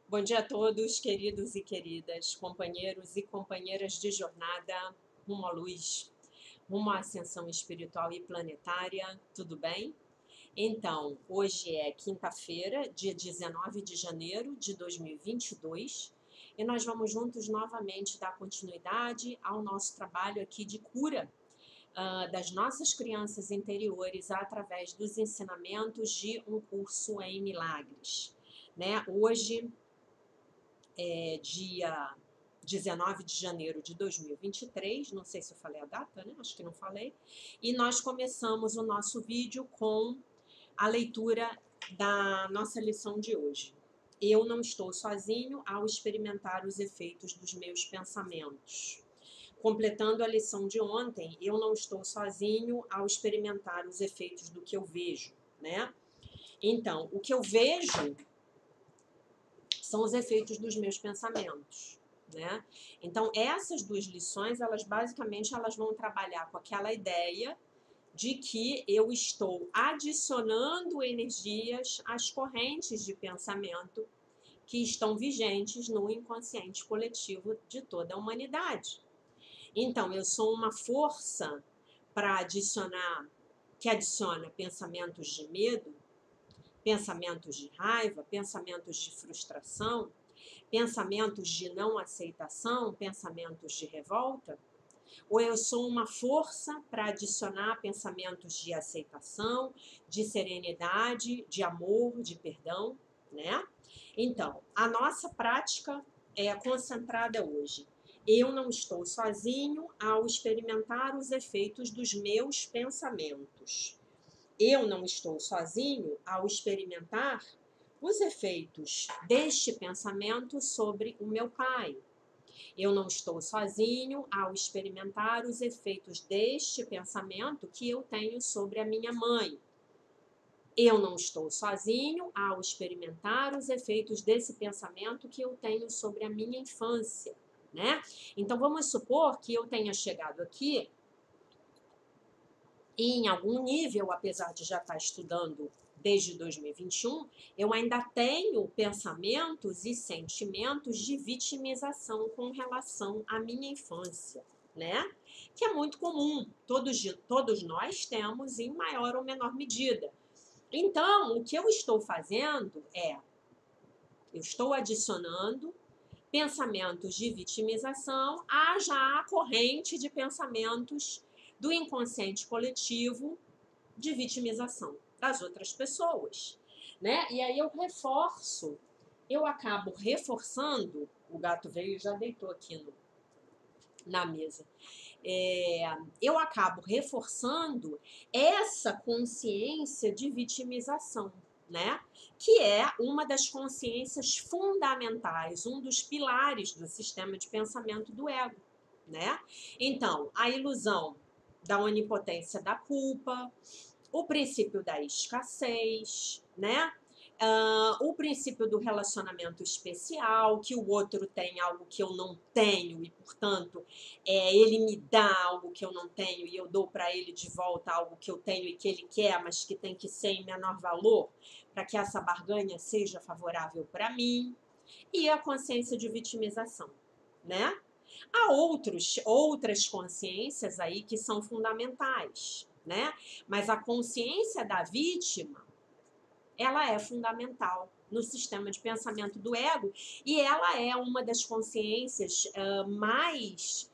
Bom dia a todos, queridos e queridas, companheiros e companheiras de jornada rumo à luz, rumo à ascensão espiritual e planetária, tudo bem? Então, hoje é quinta-feira, dia 19 de janeiro de 2022, e nós vamos juntos novamente dar continuidade ao nosso trabalho aqui de cura das nossas crianças interiores através dos ensinamentos de um curso em milagres. Né? Hoje dia 19 de janeiro de 2023, não sei se eu falei a data, né? Acho que não falei. E nós começamos o nosso vídeo com a leitura da nossa lição de hoje. Eu não estou sozinho ao experimentar os efeitos dos meus pensamentos. Completando a lição de ontem, eu não estou sozinho ao experimentar os efeitos do que eu vejo, né? Então, o que eu vejo são os efeitos dos meus pensamentos, né? Então, essas duas lições, elas vão trabalhar com aquela ideia de que eu estou adicionando energias às correntes de pensamento que estão vigentes no inconsciente coletivo de toda a humanidade. Então, eu sou uma força para que adiciona pensamentos de medo, pensamentos de raiva, pensamentos de frustração, pensamentos de não aceitação, pensamentos de revolta? Ou eu sou uma força para adicionar pensamentos de aceitação, de serenidade, de amor, de perdão, né? Então, a nossa prática é concentrada hoje. Eu não estou sozinho ao experimentar os efeitos dos meus pensamentos. Eu não estou sozinho ao experimentar os efeitos deste pensamento sobre o meu pai. Eu não estou sozinho ao experimentar os efeitos deste pensamento que eu tenho sobre a minha mãe. Eu não estou sozinho ao experimentar os efeitos desse pensamento que eu tenho sobre a minha infância, né? Então vamos supor que eu tenha chegado aqui e em algum nível, apesar de já estar estudando desde 2021, eu ainda tenho pensamentos e sentimentos de vitimização com relação à minha infância, né? Que é muito comum, todos nós temos em maior ou menor medida. Então, o que eu estou fazendo eu estou adicionando pensamentos de vitimização à já corrente de pensamentos do inconsciente coletivo de vitimização das outras pessoas, né? E aí eu acabo reforçando, o gato veio e já deitou aqui na mesa. Eu acabo reforçando essa consciência de vitimização, né? Que é uma das consciências fundamentais, um dos pilares do sistema de pensamento do ego, né? Então, a ilusão da onipotência da culpa, o princípio da escassez, né? O princípio do relacionamento especial, que o outro tem algo que eu não tenho e, portanto, ele me dá algo que eu não tenho e eu dou para ele de volta algo que eu tenho e que ele quer, mas que tem que ser em menor valor para que essa barganha seja favorável para mim. E a consciência de vitimização, né? Há outras consciências aí que são fundamentais, né? Mas a consciência da vítima, ela é fundamental no sistema de pensamento do ego e ela é uma das consciências mais,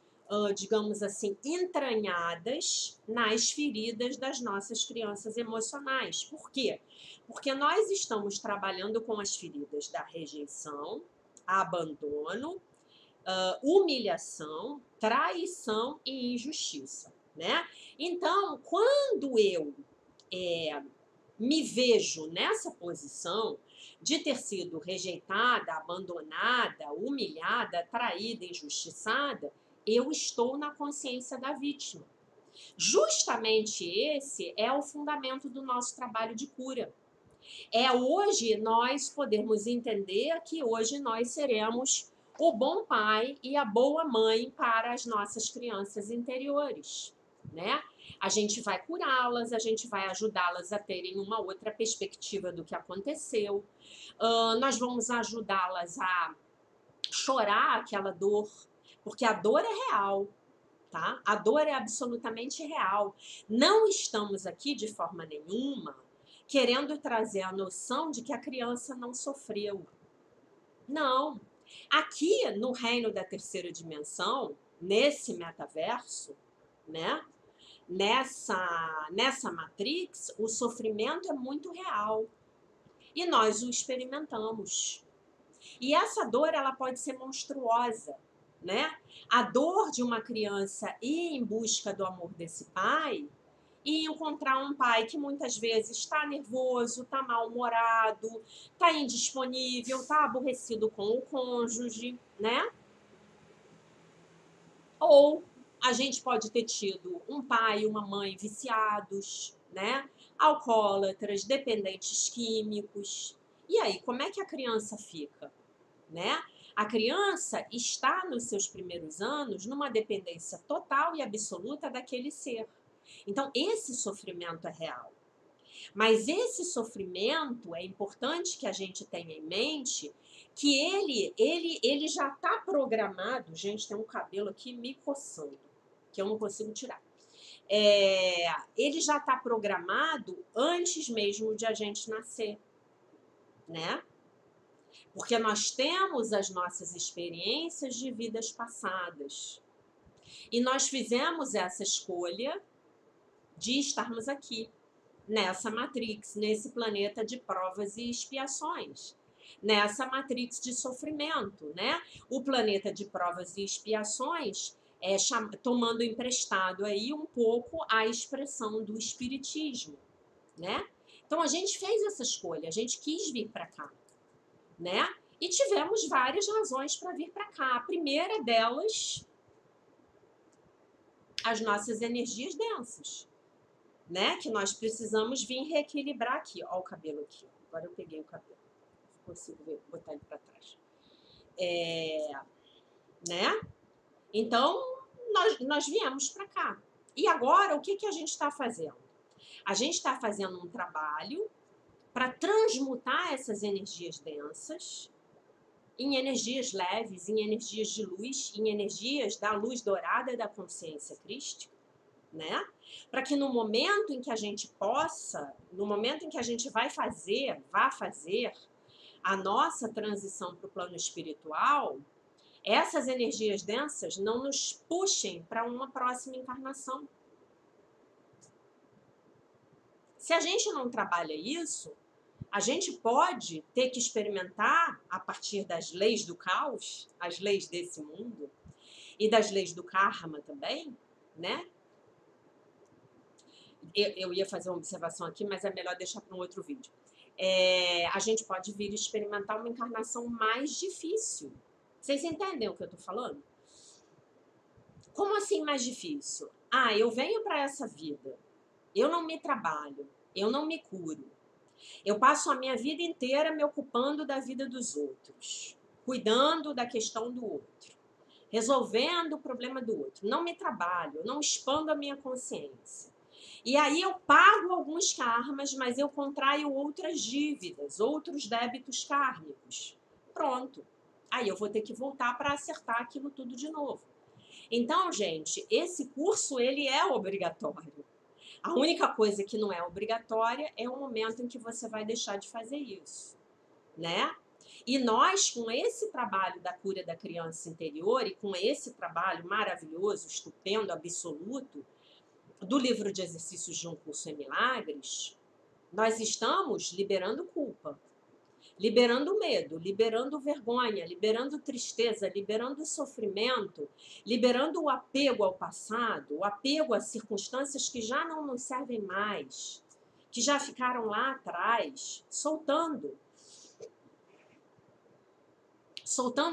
digamos assim, entranhadas nas feridas das nossas crianças emocionais. Por quê? Porque nós estamos trabalhando com as feridas da rejeição, abandono, humilhação, traição e injustiça, né? Então, quando eu me vejo nessa posição de ter sido rejeitada, abandonada, humilhada, traída, injustiçada, eu estou na consciência da vítima. Justamente esse é o fundamento do nosso trabalho de cura. É hoje nós podermos entender que hoje nós seremos o bom pai e a boa mãe para as nossas crianças interiores, né? A gente vai curá-las, a gente vai ajudá-las a terem uma outra perspectiva do que aconteceu. Nós vamos ajudá-las a chorar aquela dor, porque a dor é real, tá? A dor é absolutamente real. Não estamos aqui de forma nenhuma querendo trazer a noção de que a criança não sofreu. Não. Aqui no reino da terceira dimensão, nesse metaverso, né? Nessa Matrix, o sofrimento é muito real. E nós o experimentamos. E essa dor, ela pode ser monstruosa, né? A dor de uma criança ir em busca do amor desse pai e encontrar um pai que muitas vezes está nervoso, está mal-humorado, está indisponível, está aborrecido com o cônjuge, né? Ou a gente pode ter tido um pai e uma mãe viciados, né? Alcoólatras, dependentes químicos. E aí, como é que a criança fica, né? A criança está nos seus primeiros anos numa dependência total e absoluta daquele ser. Então, esse sofrimento é real. Mas esse sofrimento, é importante que a gente tenha em mente que ele já está programado. Gente, tem um cabelo aqui me coçando, que eu não consigo tirar. Ele já está programado antes mesmo de a gente nascer, né? Porque nós temos as nossas experiências de vidas passadas. E nós fizemos essa escolha de estarmos aqui, nessa Matrix, nesse planeta de provas e expiações, nessa Matrix de sofrimento, né? O planeta de provas e expiações tomando emprestado aí um pouco a expressão do espiritismo, né? Então a gente fez essa escolha, a gente quis vir para cá, né? E tivemos várias razões para vir para cá. A primeira delas, as nossas energias densas, né? Que nós precisamos vir reequilibrar aqui. Ó o cabelo aqui. Agora eu peguei o cabelo. Consigo ver, botar ele para trás. Né? Então, nós viemos para cá. E agora, o que a gente está fazendo? A gente está fazendo um trabalho para transmutar essas energias densas em energias leves, em energias de luz, em energias da luz dourada da consciência crística, né? Para que no momento em que a gente possa, no momento em que a gente vá fazer a nossa transição para o plano espiritual, essas energias densas não nos puxem para uma próxima encarnação. Se a gente não trabalha isso, a gente pode ter que experimentar, a partir das leis do caos, as leis desse mundo, e das leis do karma também, né? Eu ia fazer uma observação aqui, mas é melhor deixar para um outro vídeo. A gente pode vir experimentar uma encarnação mais difícil. Vocês entendem o que eu estou falando? Como assim mais difícil? Eu venho para essa vida, eu não me trabalho, eu não me curo. Eu passo a minha vida inteira me ocupando da vida dos outros, cuidando da questão do outro, resolvendo o problema do outro. Não me trabalho, não expando a minha consciência. E aí eu pago alguns karmas, mas eu contraio outras dívidas, outros débitos kármicos. Pronto. Aí eu vou ter que voltar para acertar aquilo tudo de novo. Então, gente, esse curso ele é obrigatório. A única coisa que não é obrigatória é o momento em que você vai deixar de fazer isso, né? E nós, com esse trabalho da cura da criança interior e com esse trabalho maravilhoso, estupendo, absoluto, do livro de exercícios de um curso em milagres, nós estamos liberando culpa, liberando medo, liberando vergonha, liberando tristeza, liberando sofrimento, liberando o apego ao passado, o apego a circunstâncias que já não nos servem mais, que já ficaram lá atrás, soltando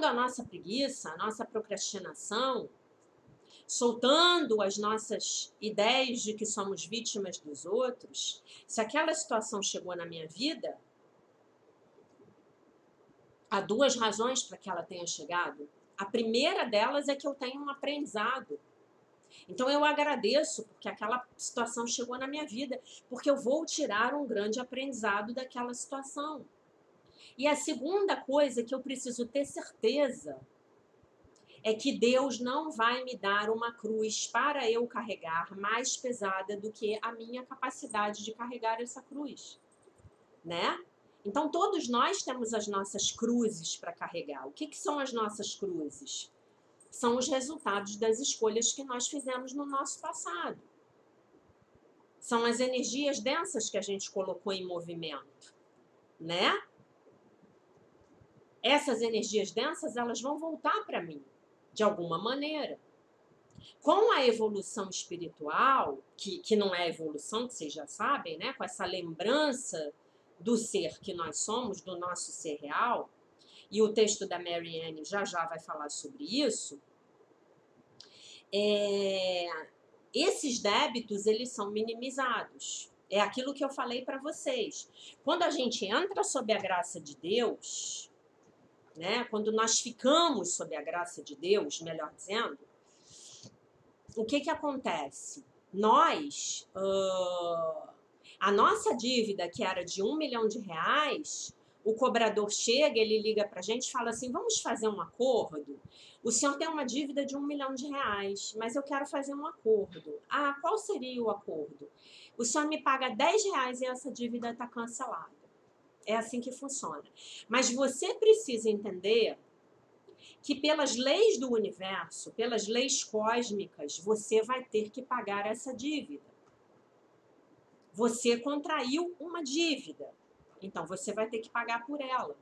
a nossa preguiça, a nossa procrastinação, soltando as nossas ideias de que somos vítimas dos outros. Se aquela situação chegou na minha vida, há duas razões para que ela tenha chegado. A primeira delas é que eu tenho um aprendizado. Então eu agradeço porque aquela situação chegou na minha vida, porque eu vou tirar um grande aprendizado daquela situação. E a segunda coisa que eu preciso ter certeza é que Deus não vai me dar uma cruz para eu carregar mais pesada do que a minha capacidade de carregar essa cruz, né? Então todos nós temos as nossas cruzes para carregar. O que são as nossas cruzes? São os resultados das escolhas que nós fizemos no nosso passado. São as energias densas que a gente colocou em movimento, né? Essas energias densas, elas vão voltar para mim, de alguma maneira. Com a evolução espiritual, que não é evolução, que vocês já sabem, né? Com essa lembrança do ser que nós somos, do nosso ser real, e o texto da Mary Ann já vai falar sobre isso, esses débitos, eles são minimizados. É aquilo que eu falei para vocês. Quando a gente entra sob a graça de Deus, né? Quando nós ficamos sob a graça de Deus, melhor dizendo, o que acontece? Nós, a nossa dívida, que era de R$1 milhão, o cobrador chega, ele liga para a gente e fala assim, vamos fazer um acordo? O senhor tem uma dívida de R$1 milhão, mas eu quero fazer um acordo. Ah, qual seria o acordo? O senhor me paga R$10 e essa dívida está cancelada. É assim que funciona. Mas você precisa entender que pelas leis do universo, pelas leis cósmicas, você vai ter que pagar essa dívida. Você contraiu uma dívida, então você vai ter que pagar por ela.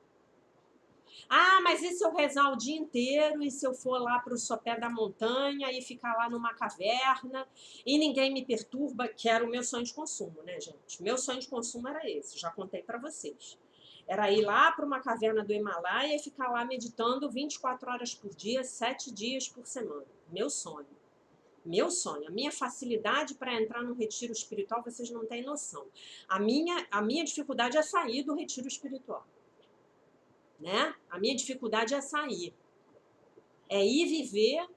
Ah, mas e se eu rezar o dia inteiro, e se eu for lá para o sopé da montanha e ficar lá numa caverna e ninguém me perturba, que era o meu sonho de consumo, né, gente? Meu sonho de consumo era esse, já contei para vocês. Era ir lá para uma caverna do Himalaia e ficar lá meditando 24 horas por dia, 7 dias por semana. Meu sonho. Meu sonho. A minha facilidade para entrar num retiro espiritual, vocês não têm noção. A minha dificuldade é sair do retiro espiritual. Né? A minha dificuldade é sair. É ir viver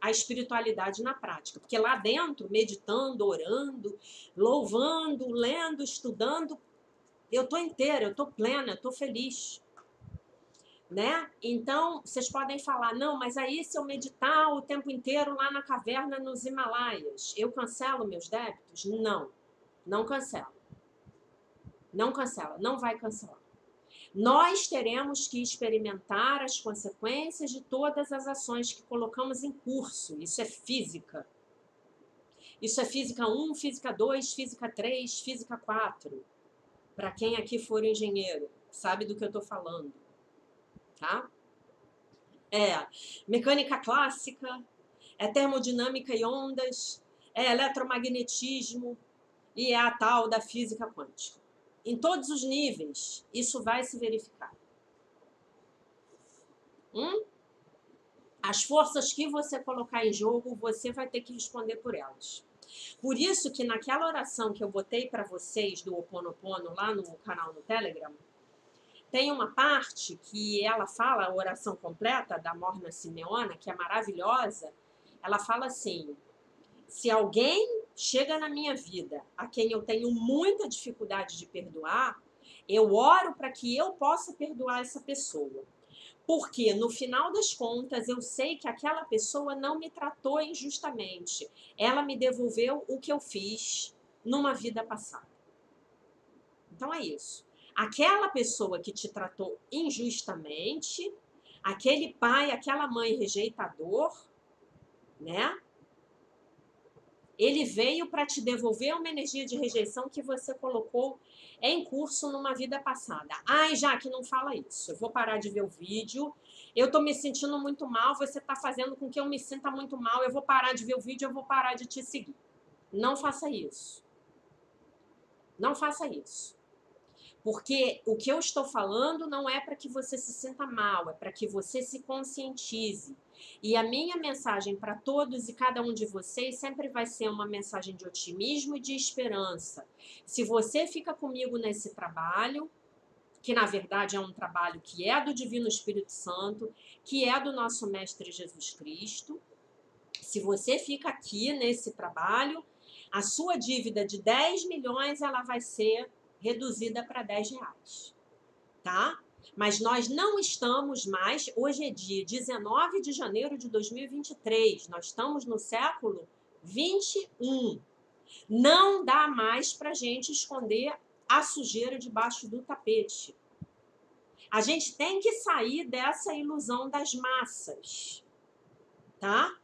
a espiritualidade na prática. Porque lá dentro, meditando, orando, louvando, lendo, estudando, eu tô inteira, eu tô plena, eu tô feliz, né? Então, vocês podem falar, não, mas aí se eu meditar o tempo inteiro lá na caverna nos Himalaias, eu cancelo meus débitos? Não, não cancela. Não cancela, não vai cancelar. Nós teremos que experimentar as consequências de todas as ações que colocamos em curso. Isso é física. Isso é física 1, física 2, física 3, física 4. Para quem aqui for engenheiro, sabe do que eu estou falando, tá? É mecânica clássica, é termodinâmica e ondas, é eletromagnetismo e é a tal da física quântica. Em todos os níveis, isso vai se verificar. As forças que você colocar em jogo, você vai ter que responder por elas. Por isso que naquela oração que eu botei para vocês do Ho Oponopono lá no canal no Telegram, tem uma parte que ela fala, a oração completa da Morna Simeona, que é maravilhosa, ela fala assim, se alguém chega na minha vida a quem eu tenho muita dificuldade de perdoar, eu oro para que eu possa perdoar essa pessoa. Porque, no final das contas, eu sei que aquela pessoa não me tratou injustamente. Ela me devolveu o que eu fiz numa vida passada. Então, é isso. Aquela pessoa que te tratou injustamente, aquele pai, aquela mãe rejeitador, né? Ele veio para te devolver uma energia de rejeição que você colocou em curso numa vida passada. Ai, Jaque, não fala isso. Eu vou parar de ver o vídeo. Eu tô me sentindo muito mal. Você tá fazendo com que eu me sinta muito mal. Eu vou parar de ver o vídeo. Eu vou parar de te seguir. Não faça isso. Não faça isso. Porque o que eu estou falando não é para que você se sinta mal, é para que você se conscientize. E a minha mensagem para todos e cada um de vocês sempre vai ser uma mensagem de otimismo e de esperança. Se você fica comigo nesse trabalho, que na verdade é um trabalho que é do Divino Espírito Santo, que é do nosso Mestre Jesus Cristo, Se você fica aqui nesse trabalho, a sua dívida de 10 milhões ela vai ser reduzida para 10 reais, tá? Mas nós não estamos mais, hoje é dia 19 de janeiro de 2023, nós estamos no século 21. Não dá mais para a gente esconder a sujeira debaixo do tapete. A gente tem que sair dessa ilusão das massas, tá?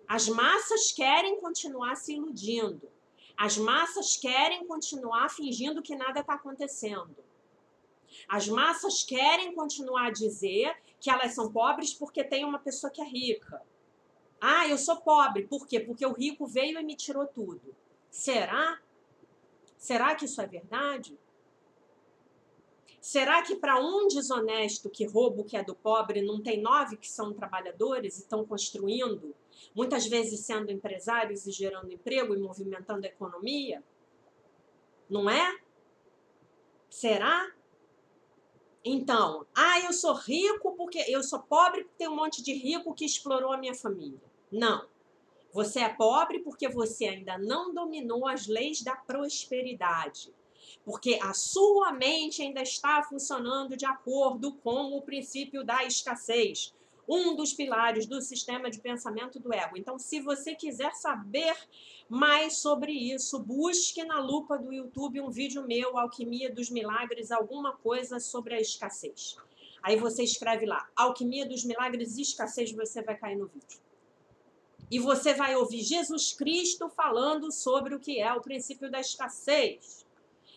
As massas querem continuar se iludindo. As massas querem continuar fingindo que nada está acontecendo. As massas querem continuar a dizer que elas são pobres porque tem uma pessoa que é rica. Ah, eu sou pobre. Por quê? Porque o rico veio e me tirou tudo. Será? Será que isso é verdade? Será que para um desonesto que rouba o que é do pobre, não tem 9 que são trabalhadores e estão construindo, muitas vezes sendo empresários e gerando emprego e movimentando a economia? Não é? Será? Então, eu sou rico porque eu sou pobre porque tem um monte de rico que explorou a minha família. Não. Você é pobre porque você ainda não dominou as leis da prosperidade. Porque a sua mente ainda está funcionando de acordo com o princípio da escassez, um dos pilares do sistema de pensamento do ego. Então, se você quiser saber mais sobre isso, busque na lupa do YouTube um vídeo meu, Alquimia dos Milagres, alguma coisa sobre a escassez. Aí você escreve lá, Alquimia dos Milagres e escassez, você vai cair no vídeo. E você vai ouvir Jesus Cristo falando sobre o que é o princípio da escassez.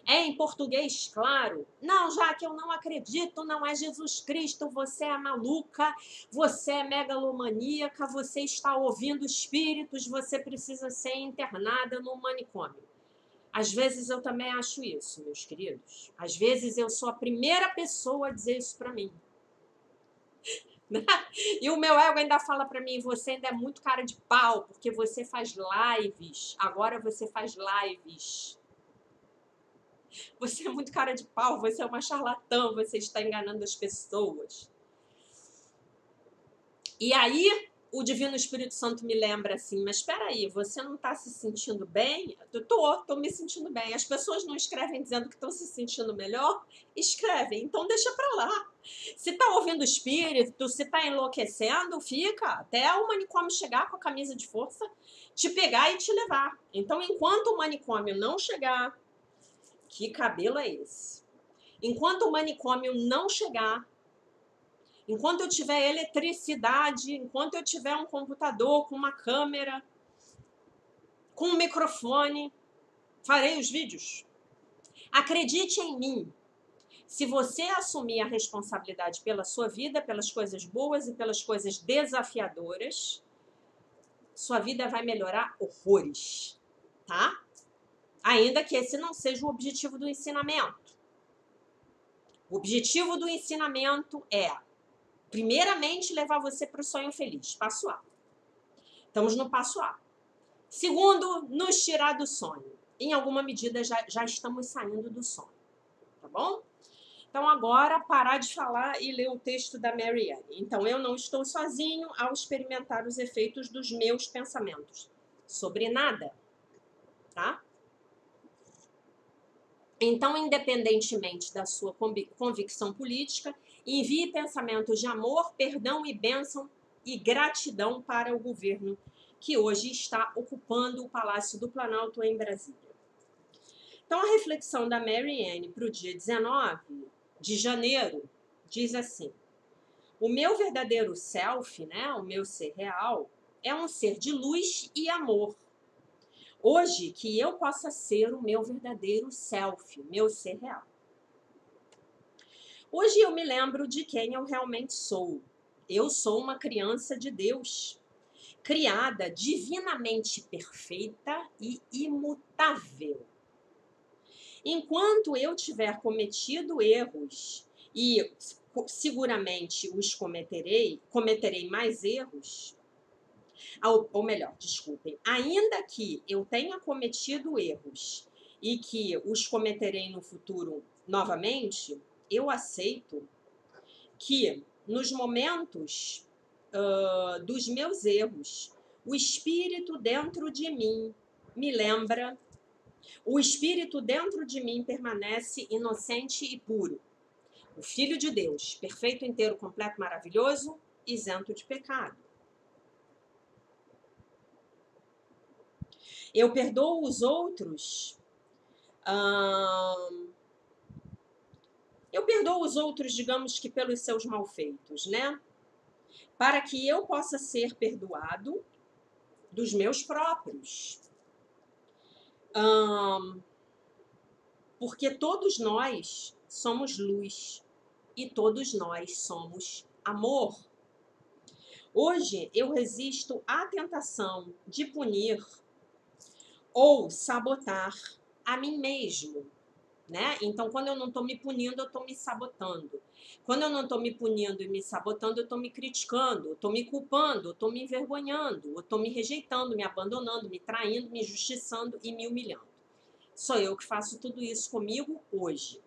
É em português, claro. Não, já que eu não acredito, não é Jesus Cristo, você é maluca, você é megalomaníaca, você está ouvindo espíritos, você precisa ser internada no manicômio. Às vezes eu também acho isso, meus queridos. Às vezes eu sou a primeira pessoa a dizer isso para mim. E o meu ego ainda fala para mim, você ainda é muito cara de pau, porque você faz lives. Agora você faz lives. Você é muito cara de pau, você é uma charlatã, você está enganando as pessoas. E aí, o Divino Espírito Santo me lembra assim, mas espera aí, você não está se sentindo bem? Tô me sentindo bem. As pessoas não escrevem dizendo que estão se sentindo melhor? Escrevem, então deixa para lá. Se está ouvindo espírito, se está enlouquecendo, fica até o manicômio chegar com a camisa de força, te pegar e te levar. Então, enquanto o manicômio não chegar, que cabelo é esse? Enquanto o manicômio não chegar, enquanto eu tiver eletricidade, enquanto eu tiver um computador com uma câmera, com um microfone, farei os vídeos. Acredite em mim. Se você assumir a responsabilidade pela sua vida, pelas coisas boas e pelas coisas desafiadoras, sua vida vai melhorar horrores, tá? Ainda que esse não seja o objetivo do ensinamento. O objetivo do ensinamento é, primeiramente, levar você para o sonho feliz, passo A. Estamos no passo A. Segundo, nos tirar do sonho. Em alguma medida, já estamos saindo do sonho, tá bom? Então, agora, parar de falar e ler o texto da Marianne. Então, eu não estou sozinho ao experimentar os efeitos dos meus pensamentos sobre nada, tá? Então, independentemente da sua convicção política, envie pensamentos de amor, perdão e bênção e gratidão para o governo que hoje está ocupando o Palácio do Planalto em Brasília. Então, a reflexão da Marianne para o dia 19 de janeiro diz assim: o meu verdadeiro self, né, o meu ser real, é um ser de luz e amor. Hoje, que eu possa ser o meu verdadeiro self, meu ser real. Hoje eu me lembro de quem eu realmente sou. Eu sou uma criança de Deus, criada divinamente perfeita e imutável. Enquanto eu tiver cometido erros, e seguramente os cometerei mais erros, ou melhor, desculpem, ainda que eu tenha cometido erros e que os cometerei no futuro novamente, eu aceito que nos momentos dos meus erros. O espírito dentro de mim me lembra. O espírito dentro de mim permanece inocente e puro. O Filho de Deus, perfeito, inteiro, completo, maravilhoso, isento de pecado. Eu perdoo os outros. Eu perdoo os outros, digamos que pelos seus malfeitos, né? Para que eu possa ser perdoado dos meus próprios. Porque todos nós somos luz e todos nós somos amor. Hoje eu resisto à tentação de punir ou sabotar a mim mesmo, né? Então, quando eu não estou me punindo, eu estou me sabotando. Quando eu não estou me punindo e me sabotando, eu estou me criticando, eu estou me culpando, eu estou me envergonhando, eu estou me rejeitando, me abandonando, me traindo, me injustiçando e me humilhando. Sou eu que faço tudo isso comigo hoje.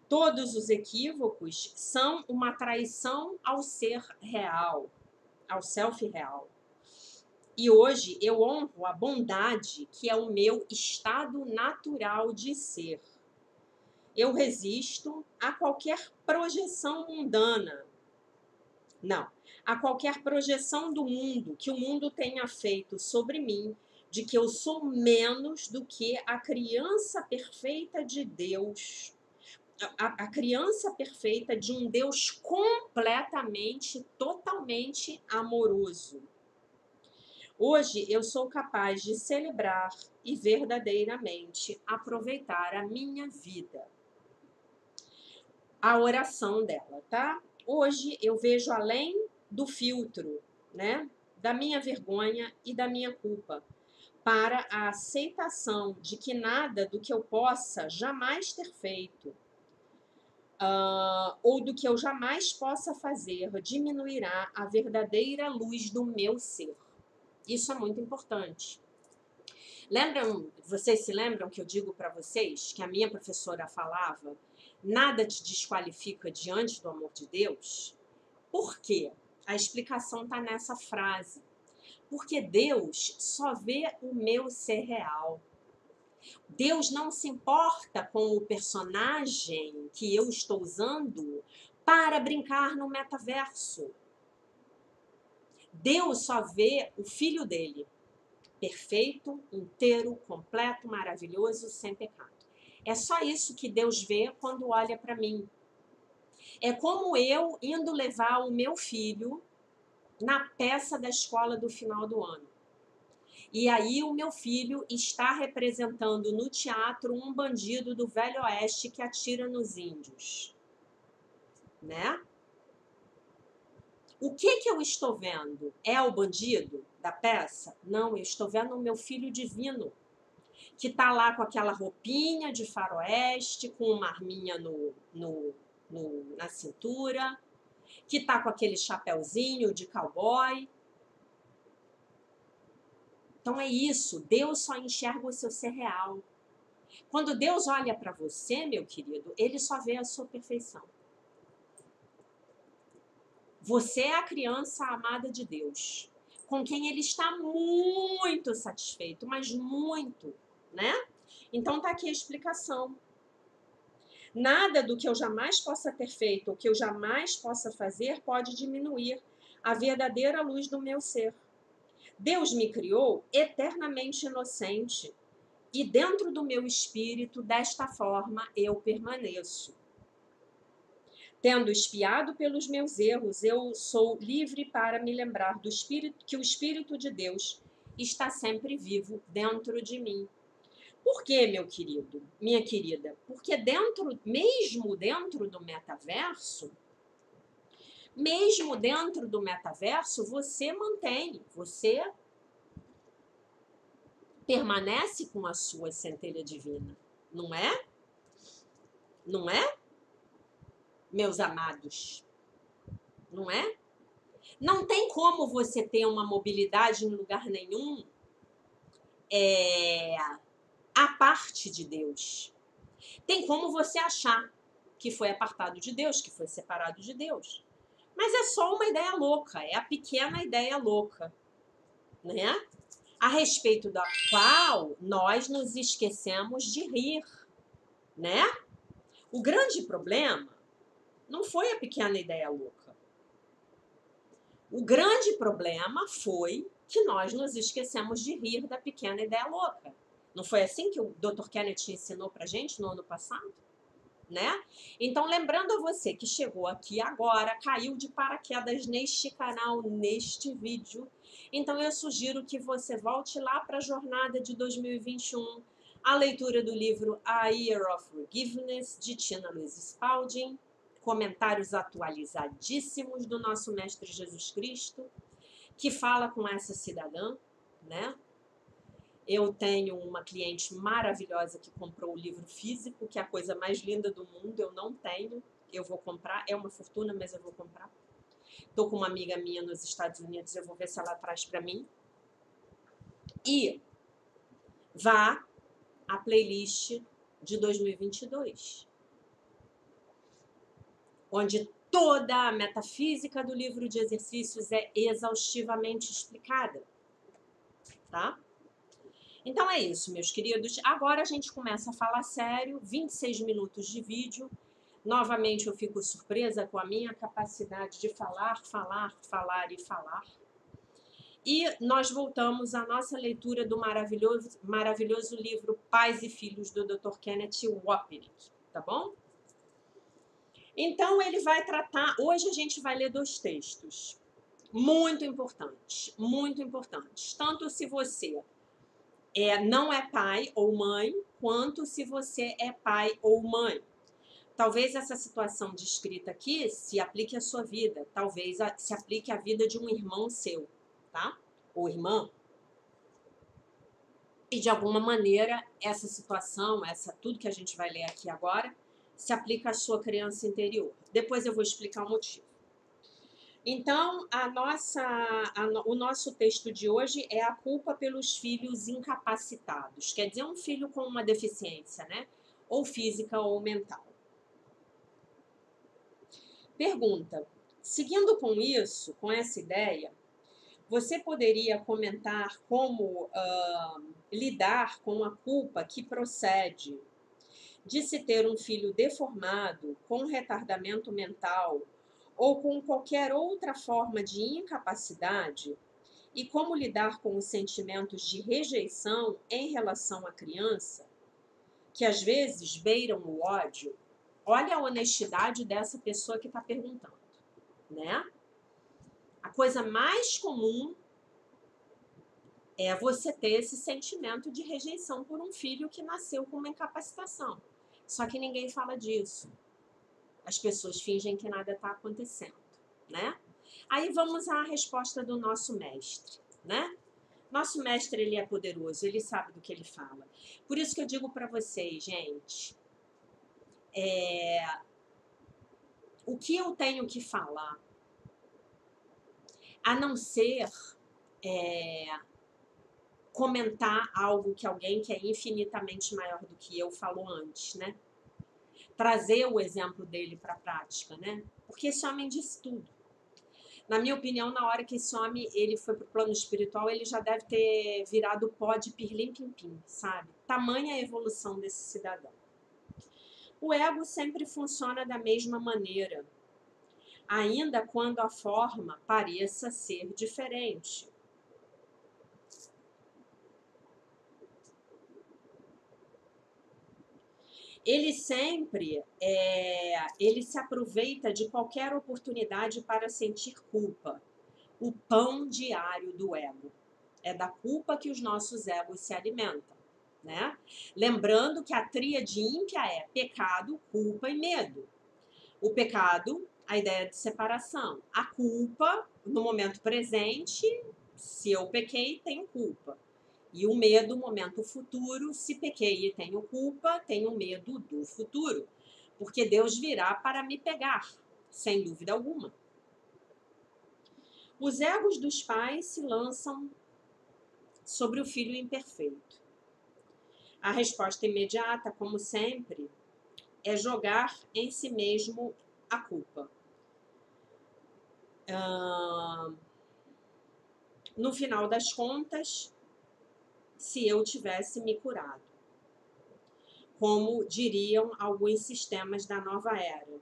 Todos os equívocos são uma traição ao ser real, ao self real. E hoje eu honro a bondade, que é o meu estado natural de ser. Eu resisto a qualquer projeção mundana. Não, a qualquer projeção do mundo que o mundo tenha feito sobre mim, de que eu sou menos do que a criança perfeita de Deus. A criança perfeita de um Deus completamente, totalmente amoroso. Hoje eu sou capaz de celebrar e verdadeiramente aproveitar a minha vida. A oração dela, tá? Hoje eu vejo além do filtro, né? Da minha vergonha e da minha culpa, para a aceitação de que nada do que eu possa jamais ter feito, ou do que eu jamais possa fazer, diminuirá a verdadeira luz do meu ser. Isso é muito importante. Vocês se lembram que eu digo para vocês que a minha professora falava: nada te desqualifica diante do amor de Deus? Por quê? A explicação está nessa frase. Porque Deus só vê o meu ser real. Deus não se importa com o personagem que eu estou usando para brincar no metaverso. Deus só vê o filho dele, perfeito, inteiro, completo, maravilhoso, sem pecado. É só isso que Deus vê quando olha para mim. É como eu indo levar o meu filho na peça da escola do final do ano. E aí o meu filho está representando no teatro um bandido do Velho Oeste que atira nos índios. Né? O que eu estou vendo? É o bandido da peça? Não, eu estou vendo o meu filho divino, que está lá com aquela roupinha de faroeste, com uma arminha na cintura, que está com aquele chapéuzinho de cowboy. Então é isso, Deus só enxerga o seu ser real. Quando Deus olha para você, meu querido, ele só vê a sua perfeição. Você é a criança amada de Deus, com quem ele está muito satisfeito, mas muito, né? Então tá aqui a explicação. Nada do que eu jamais possa ter feito ou que eu jamais possa fazer pode diminuir a verdadeira luz do meu ser. Deus me criou eternamente inocente e dentro do meu espírito, desta forma, eu permaneço. Tendo expiado pelos meus erros, eu sou livre para me lembrar do Espírito, que o Espírito de Deus está sempre vivo dentro de mim. Por quê, meu querido, minha querida? Porque mesmo dentro do metaverso, você permanece com a sua centelha divina, não é? Não é? Meus amados, não é? Não tem como você ter uma mobilidade em lugar nenhum à parte de Deus. Tem como você achar que foi apartado de Deus, que foi separado de Deus. Mas é só uma ideia louca, é a pequena ideia louca, né? A respeito da qual nós nos esquecemos de rir, né? O grande problema não foi a pequena ideia louca. O grande problema foi que nós nos esquecemos de rir da pequena ideia louca. Não foi assim que o Dr. Kenneth ensinou pra gente no ano passado? Né? Então, lembrando a você que chegou aqui agora, caiu de paraquedas neste canal, neste vídeo, então eu sugiro que você volte lá para a jornada de 2021, a leitura do livro A Year of Forgiveness, de Tina Louise Spalding, comentários atualizadíssimos do nosso Mestre Jesus Cristo, que fala com essa cidadã, né? Eu tenho uma cliente maravilhosa que comprou o livro físico, que é a coisa mais linda do mundo. Eu não tenho, eu vou comprar. É uma fortuna, mas eu vou comprar. Estou com uma amiga minha nos Estados Unidos, eu vou ver se ela traz para mim. E vá à playlist de 2022, onde toda a metafísica do livro de exercícios é exaustivamente explicada, tá? Então é isso, meus queridos. Agora a gente começa a falar sério, 26 minutos de vídeo. Novamente eu fico surpresa com a minha capacidade de falar, falar, falar e falar. E nós voltamos à nossa leitura do maravilhoso livro Pais e Filhos, do Dr. Kenneth Wapnick, tá bom? Então ele vai tratar... Hoje a gente vai ler 2 textos muito importantes, tanto se você não é pai ou mãe, quanto se você é pai ou mãe. Talvez essa situação descrita aqui se aplique à sua vida, talvez se aplique à vida de um irmão seu, tá? Ou irmã. E de alguma maneira, essa situação, tudo que a gente vai ler aqui agora, se aplica à sua criança interior. Depois eu vou explicar o motivo. Então, o nosso texto de hoje é a culpa pelos filhos incapacitados. Quer dizer, um filho com uma deficiência, né? Ou física ou mental. Pergunta: seguindo com isso, com essa ideia, você poderia comentar como lidar com a culpa que procede de se ter um filho deformado, com retardamento mental ou com qualquer outra forma de incapacidade, e como lidar com os sentimentos de rejeição em relação à criança, que às vezes beiram o ódio? Olha a honestidade dessa pessoa que está perguntando, né? A coisa mais comum é você ter esse sentimento de rejeição por um filho que nasceu com uma incapacitação. Só que ninguém fala disso. As pessoas fingem que nada está acontecendo, né? Aí vamos à resposta do nosso mestre, né? Nosso mestre, ele é poderoso, ele sabe do que ele fala. Por isso que eu digo para vocês, gente, o que eu tenho que falar, a não ser comentar algo que alguém que é infinitamente maior do que eu falou antes, né? Trazer o exemplo dele para a prática, né? Porque esse homem disse tudo. Na minha opinião, na hora que esse homem ele foi para o plano espiritual, ele já deve ter virado pó de pirlim-pim-pim, sabe? Tamanha a evolução desse cidadão. O ego sempre funciona da mesma maneira, ainda quando a forma pareça ser diferente. Ele sempre ele se aproveita de qualquer oportunidade para sentir culpa. O pão diário do ego. É da culpa que os nossos egos se alimentam, né? Lembrando que a tríade ímpia é pecado, culpa e medo. O pecado, a ideia de separação. A culpa, no momento presente, se eu pequei, tenho culpa. E o medo, momento futuro, se pequei e tenho culpa, tenho medo do futuro. Porque Deus virá para me pegar, sem dúvida alguma. Os egos dos pais se lançam sobre o filho imperfeito. A resposta imediata, como sempre, é jogar em si mesmo a culpa. no final das contas, se eu tivesse me curado, como diriam alguns sistemas da nova era,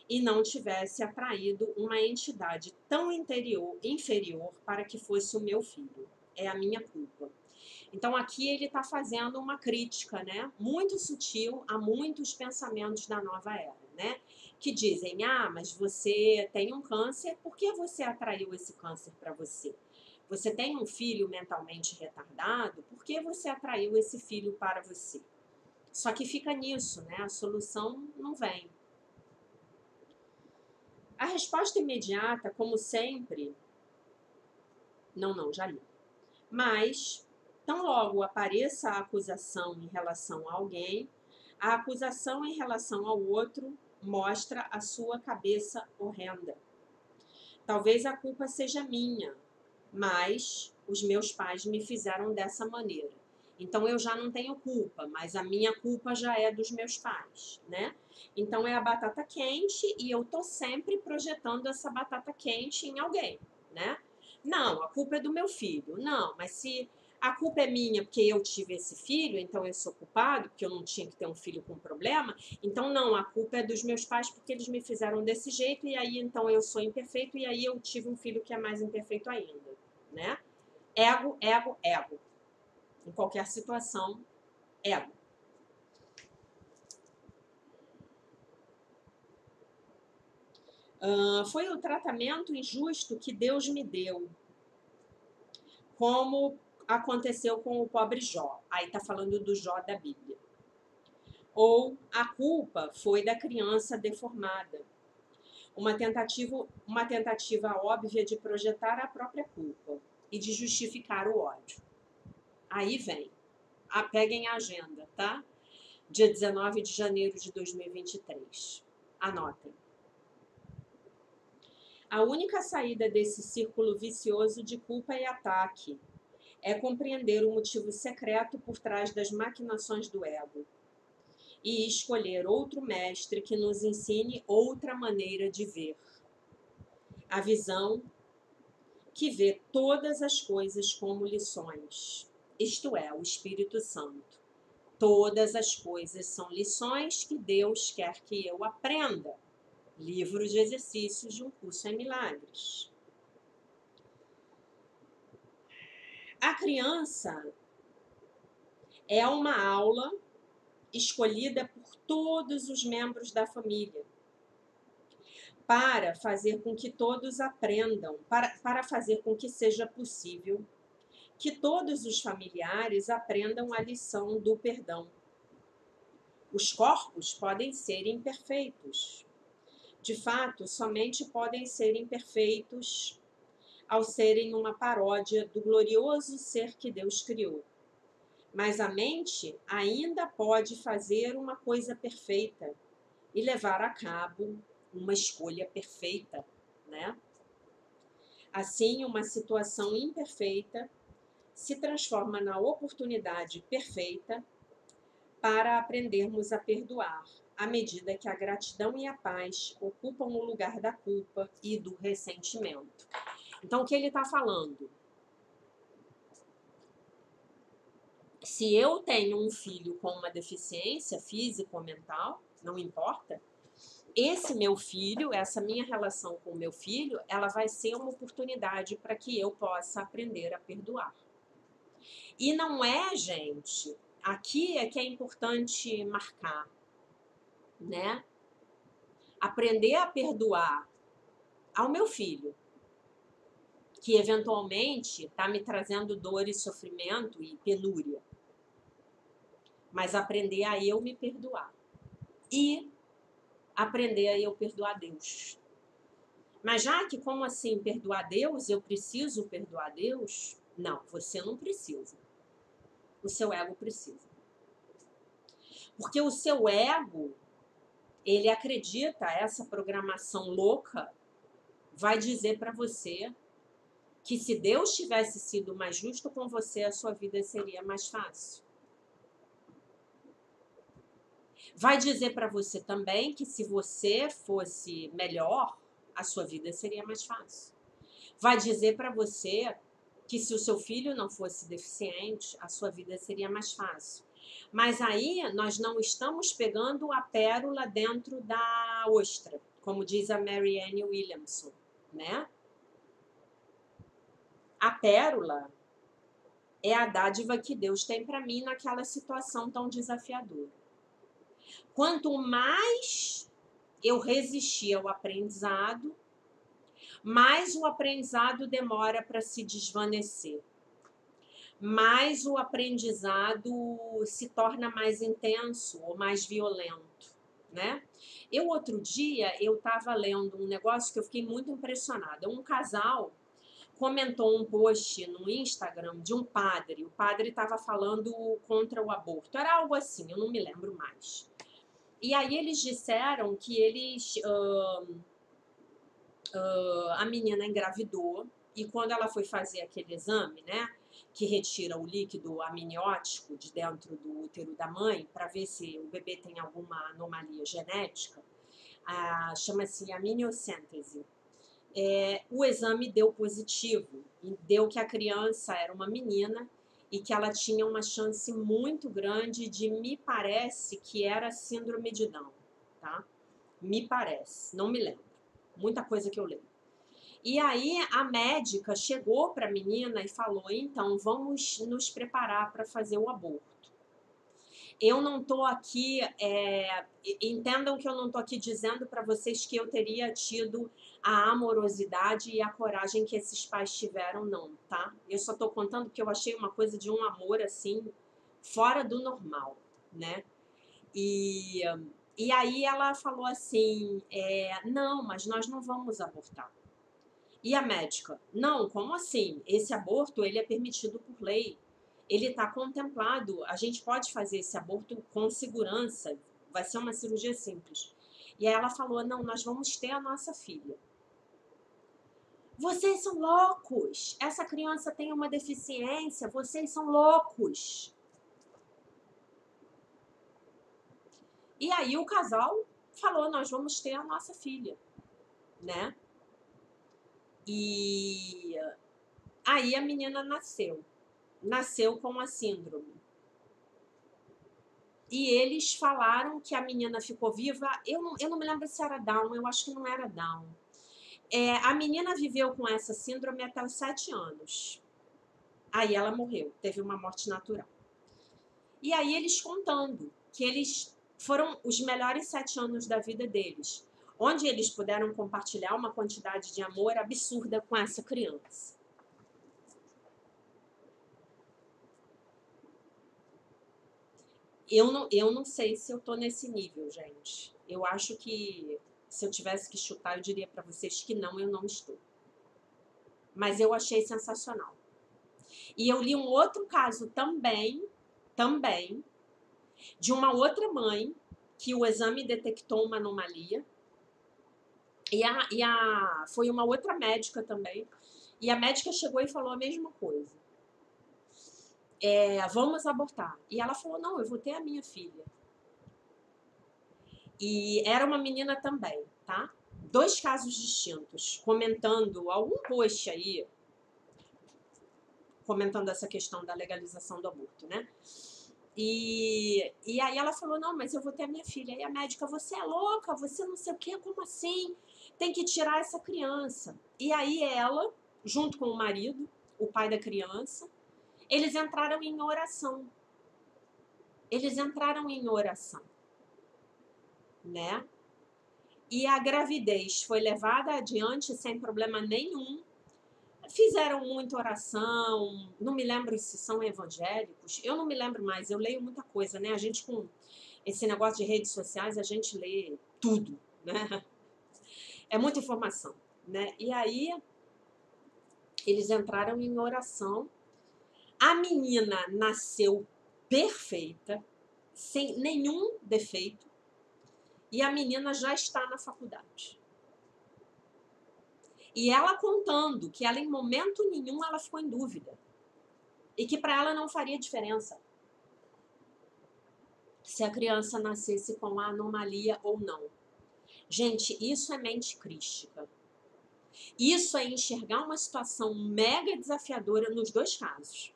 e não tivesse atraído uma entidade tão inferior para que fosse o meu filho. É a minha culpa. Então aqui ele está fazendo uma crítica, né, muito sutil a muitos pensamentos da nova era, né, que dizem, mas você tem um câncer, por que você atraiu esse câncer para você? Você tem um filho mentalmente retardado, por que você atraiu esse filho para você? Só que fica nisso, né, a solução não vem. A resposta imediata, como sempre, não, já li. Mas, tão logo apareça a acusação em relação a alguém, a acusação em relação ao outro mostra a sua cabeça horrenda. Talvez a culpa seja minha, mas os meus pais me fizeram dessa maneira. Então eu já não tenho culpa, mas a minha culpa já é dos meus pais, né? Então é a batata quente e eu tô sempre projetando essa batata quente em alguém, né? Não, a culpa é do meu filho. Não, mas se a culpa é minha porque eu tive esse filho, então eu sou culpado, porque eu não tinha que ter um filho com problema. Então não, a culpa é dos meus pais porque eles me fizeram desse jeito e aí então eu sou imperfeito e aí eu tive um filho que é mais imperfeito ainda, né? Ego, ego, ego. Em qualquer situação, ego. Foi o tratamento injusto que Deus me deu, como aconteceu com o pobre Jó. Aí está falando do Jó da Bíblia. Ou a culpa foi da criança deformada. Uma tentativa óbvia de projetar a própria culpa e de justificar o ódio. Aí vem. Peguem a agenda, tá? Dia 19 de janeiro de 2023. Anotem. A única saída desse círculo vicioso de culpa e ataque é compreender o motivo secreto por trás das maquinações do ego e escolher outro mestre que nos ensine outra maneira de ver. A visão que vê todas as coisas como lições, isto é, o Espírito Santo. Todas as coisas são lições que Deus quer que eu aprenda. Livro de exercícios de um curso em milagres. A criança é uma aula escolhida por todos os membros da família para fazer com que todos aprendam, para fazer com que seja possível que todos os familiares aprendam a lição do perdão. Os corpos podem ser imperfeitos. De fato, somente podem ser imperfeitos ao serem uma paródia do glorioso ser que Deus criou. Mas a mente ainda pode fazer uma coisa perfeita e levar a cabo uma escolha perfeita, né? Assim, uma situação imperfeita se transforma na oportunidade perfeita para aprendermos a perdoar, à medida que a gratidão e a paz ocupam o lugar da culpa e do ressentimento. Então, o que ele está falando? Se eu tenho um filho com uma deficiência física ou mental, não importa, esse meu filho, essa minha relação com o meu filho, ela vai ser uma oportunidade para que eu possa aprender a perdoar. E não é, gente, aqui é que é importante marcar, né? Aprender a perdoar ao meu filho, que eventualmente está me trazendo dor e sofrimento e penúria. Mas aprender a eu me perdoar. E aprender a eu perdoar Deus. Mas já que, como assim, perdoar Deus? Eu preciso perdoar Deus? Não, você não precisa. O seu ego precisa. Porque o seu ego, ele acredita, essa programação louca vai dizer para você que se Deus tivesse sido mais justo com você, a sua vida seria mais fácil. Vai dizer para você também que se você fosse melhor, a sua vida seria mais fácil. Vai dizer para você que se o seu filho não fosse deficiente, a sua vida seria mais fácil. Mas aí nós não estamos pegando a pérola dentro da ostra, como diz a Marianne Williamson, né? A pérola é a dádiva que Deus tem para mim naquela situação tão desafiadora. Quanto mais eu resistir ao aprendizado, mais o aprendizado demora para se desvanecer. Mais o aprendizado se torna mais intenso ou mais violento, né? Outro dia, eu estava lendo um negócio que eu fiquei muito impressionada. Um casal comentou um post no Instagram de um padre. O padre estava falando contra o aborto. Era algo assim, eu não me lembro mais. E aí eles disseram que a menina engravidou e quando ela foi fazer aquele exame, né, que retira o líquido amniótico de dentro do útero da mãe para ver se o bebê tem alguma anomalia genética, chama-se amniocêntese. O exame deu positivo, e deu que a criança era uma menina e que ela tinha uma chance muito grande de, me parece, que era síndrome de Down, tá? Me parece, não me lembro. Muita coisa que eu lembro. E aí a médica chegou para a menina e falou, então, vamos nos preparar para fazer o aborto. Eu não estou aqui, entendam que eu não estou aqui dizendo para vocês que eu teria tido a amorosidade e a coragem que esses pais tiveram, não, tá? Eu só estou contando porque eu achei uma coisa de um amor, assim, fora do normal, né? E aí ela falou assim, não, mas nós não vamos abortar. E a médica, não, como assim? Esse aborto, ele é permitido por lei. Ele está contemplado, a gente pode fazer esse aborto com segurança, vai ser uma cirurgia simples. E aí ela falou, não, nós vamos ter a nossa filha. Vocês são loucos, essa criança tem uma deficiência, vocês são loucos. E aí o casal falou, nós vamos ter a nossa filha, né? E aí a menina nasceu com a síndrome. E eles falaram que a menina ficou viva, eu não me lembro se era Down, eu acho que não era Down. A menina viveu com essa síndrome até os 7 anos. Aí ela morreu, teve uma morte natural. E aí eles contando que eles foram os melhores 7 anos da vida deles, onde eles puderam compartilhar uma quantidade de amor absurda com essa criança. Eu não sei se eu tô nesse nível, gente. Eu acho que se eu tivesse que chutar, eu diria para vocês que não, eu não estou. Mas eu achei sensacional. E eu li um outro caso também, de uma outra mãe que o exame detectou uma anomalia. Foi uma outra médica também. E a médica chegou e falou a mesma coisa. Vamos abortar. E ela falou, não, eu vou ter a minha filha. E era uma menina também, tá? 2 casos distintos, comentando algum post aí, comentando essa questão da legalização do aborto, né? E aí ela falou, não, mas eu vou ter a minha filha. E a médica, você é louca, você não sei o quê, como assim? Tem que tirar essa criança. E aí ela, junto com o marido, o pai da criança, eles entraram em oração. Né? E a gravidez foi levada adiante sem problema nenhum. Fizeram muita oração, não me lembro se são evangélicos, eu não me lembro mais, eu leio muita coisa, né? A gente com esse negócio de redes sociais, a gente lê tudo, né? É muita informação, né? E aí eles entraram em oração. A menina nasceu perfeita, sem nenhum defeito, e a menina já está na faculdade. E ela contando que ela, em momento nenhum, ela ficou em dúvida. E que para ela não faria diferença se a criança nascesse com a anomalia ou não. Gente, isso é mente crística. Isso é enxergar uma situação mega desafiadora nos dois casos,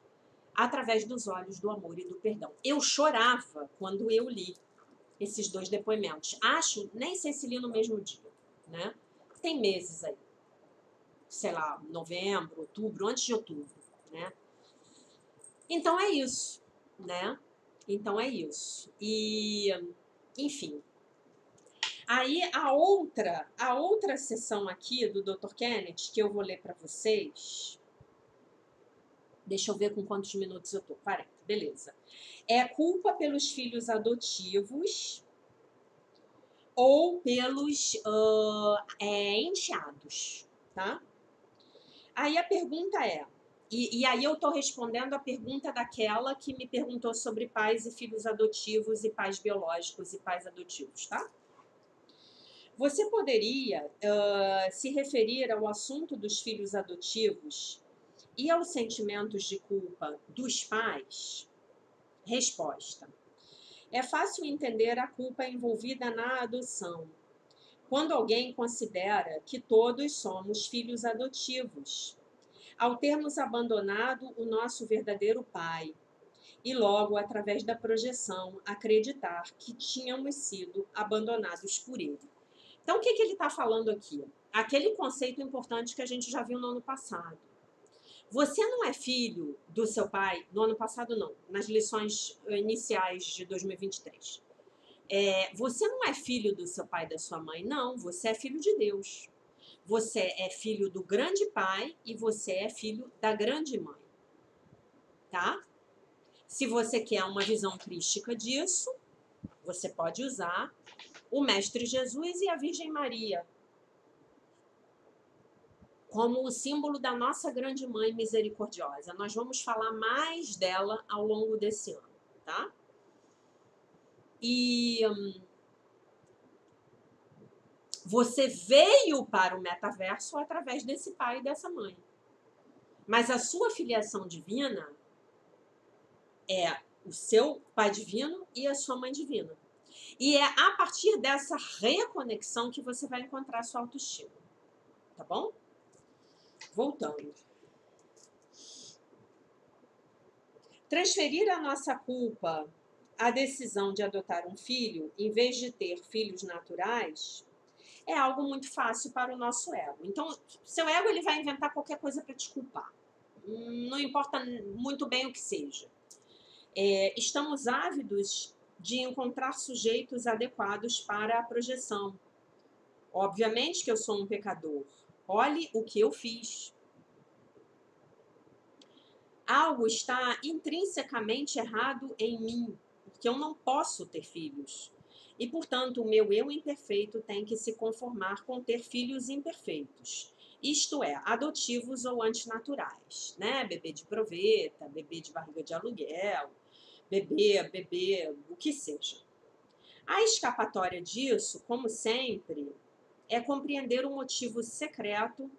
através dos olhos do amor e do perdão. Eu chorava quando eu li esses dois depoimentos. Nem sei se li no mesmo dia, né? Tem meses aí, sei lá, novembro, outubro, antes de outubro, né? Então é isso, né? Então é isso. E, enfim. Aí a outra sessão aqui do Dr. Kenneth, que eu vou ler para vocês. Deixa eu ver com quantos minutos eu tô. 40, beleza. É culpa pelos filhos adotivos ou pelos enteados, tá? Aí a pergunta é, e aí eu tô respondendo a pergunta daquela que me perguntou sobre pais e filhos adotivos e pais biológicos e pais adotivos, tá? Você poderia se referir ao assunto dos filhos adotivos e aos sentimentos de culpa dos pais? Resposta. É fácil entender a culpa envolvida na adoção, quando alguém considera que todos somos filhos adotivos, ao termos abandonado o nosso verdadeiro pai, e logo, através da projeção, acreditar que tínhamos sido abandonados por ele. Então, o que ele está falando aqui? Aquele conceito importante que a gente já viu no ano passado. Você não é filho do seu pai, no ano passado não, nas lições iniciais de 2023. Você não é filho do seu pai e da sua mãe, não, você é filho de Deus. Você é filho do grande pai e você é filho da grande mãe, tá? Se você quer uma visão crística disso, você pode usar o Mestre Jesus e a Virgem Maria como o símbolo da nossa grande mãe misericordiosa. Nós vamos falar mais dela ao longo desse ano, tá? E você veio para o metaverso através desse pai e dessa mãe. Mas a sua filiação divina é o seu pai divino e a sua mãe divina. E é a partir dessa reconexão que você vai encontrar a sua autoestima. Tá bom? Voltando. Transferir a nossa culpa à decisão de adotar um filho, em vez de ter filhos naturais, é algo muito fácil para o nosso ego. Então, seu ego ele vai inventar qualquer coisa para te culpar. Não importa muito bem o que seja. Estamos ávidos de encontrar sujeitos adequados para a projeção. Obviamente que eu sou um pecador. Olhe o que eu fiz. Algo está intrinsecamente errado em mim, porque eu não posso ter filhos. E, portanto, o meu eu imperfeito tem que se conformar com ter filhos imperfeitos. Isto é, adotivos ou antinaturais, né? Bebê de proveta, bebê de barriga de aluguel, bebê, o que seja. A escapatória disso, como sempre, é compreender o motivo secreto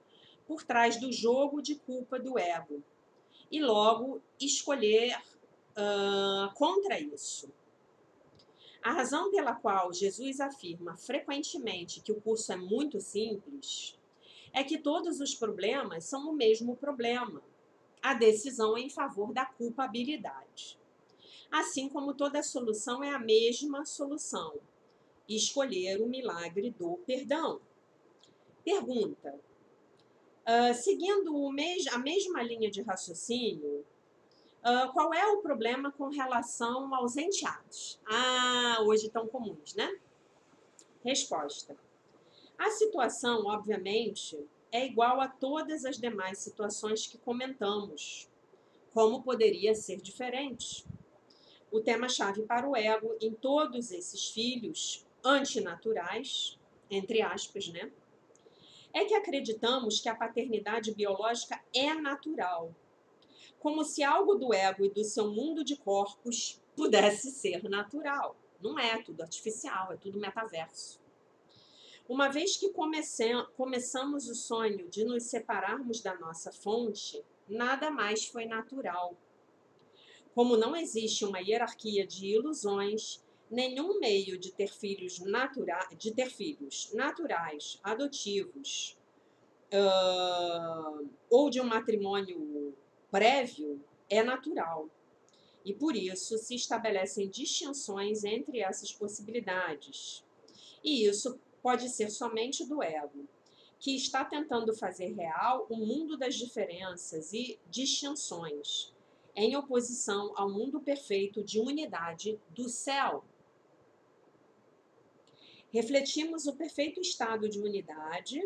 por trás do jogo de culpa do ego e logo escolher contra isso. A razão pela qual Jesus afirma frequentemente que o curso é muito simples é que todos os problemas são o mesmo problema, a decisão em favor da culpabilidade. Assim como toda solução é a mesma solução, escolher o milagre do perdão. Pergunta: seguindo a mesma linha de raciocínio, qual é o problema com relação aos enteados? Hoje tão comuns, né? Resposta: a situação, obviamente, é igual a todas as demais situações que comentamos. Como poderia ser diferente? O tema-chave para o ego em todos esses filhos antinaturais, entre aspas, né? É que acreditamos que a paternidade biológica é natural, como se algo do ego e do seu mundo de corpos pudesse ser natural. Não é tudo artificial, é tudo metaverso. Uma vez que começamos o sonho de nos separarmos da nossa fonte, nada mais foi natural. Como não existe uma hierarquia de ilusões, nenhum meio de ter filhos naturais, adotivos, ou de um matrimônio prévio é natural. E por isso se estabelecem distinções entre essas possibilidades. E isso pode ser somente do ego, que está tentando fazer real o mundo das diferenças e distinções, em oposição ao mundo perfeito de unidade do céu. Refletimos o perfeito estado de unidade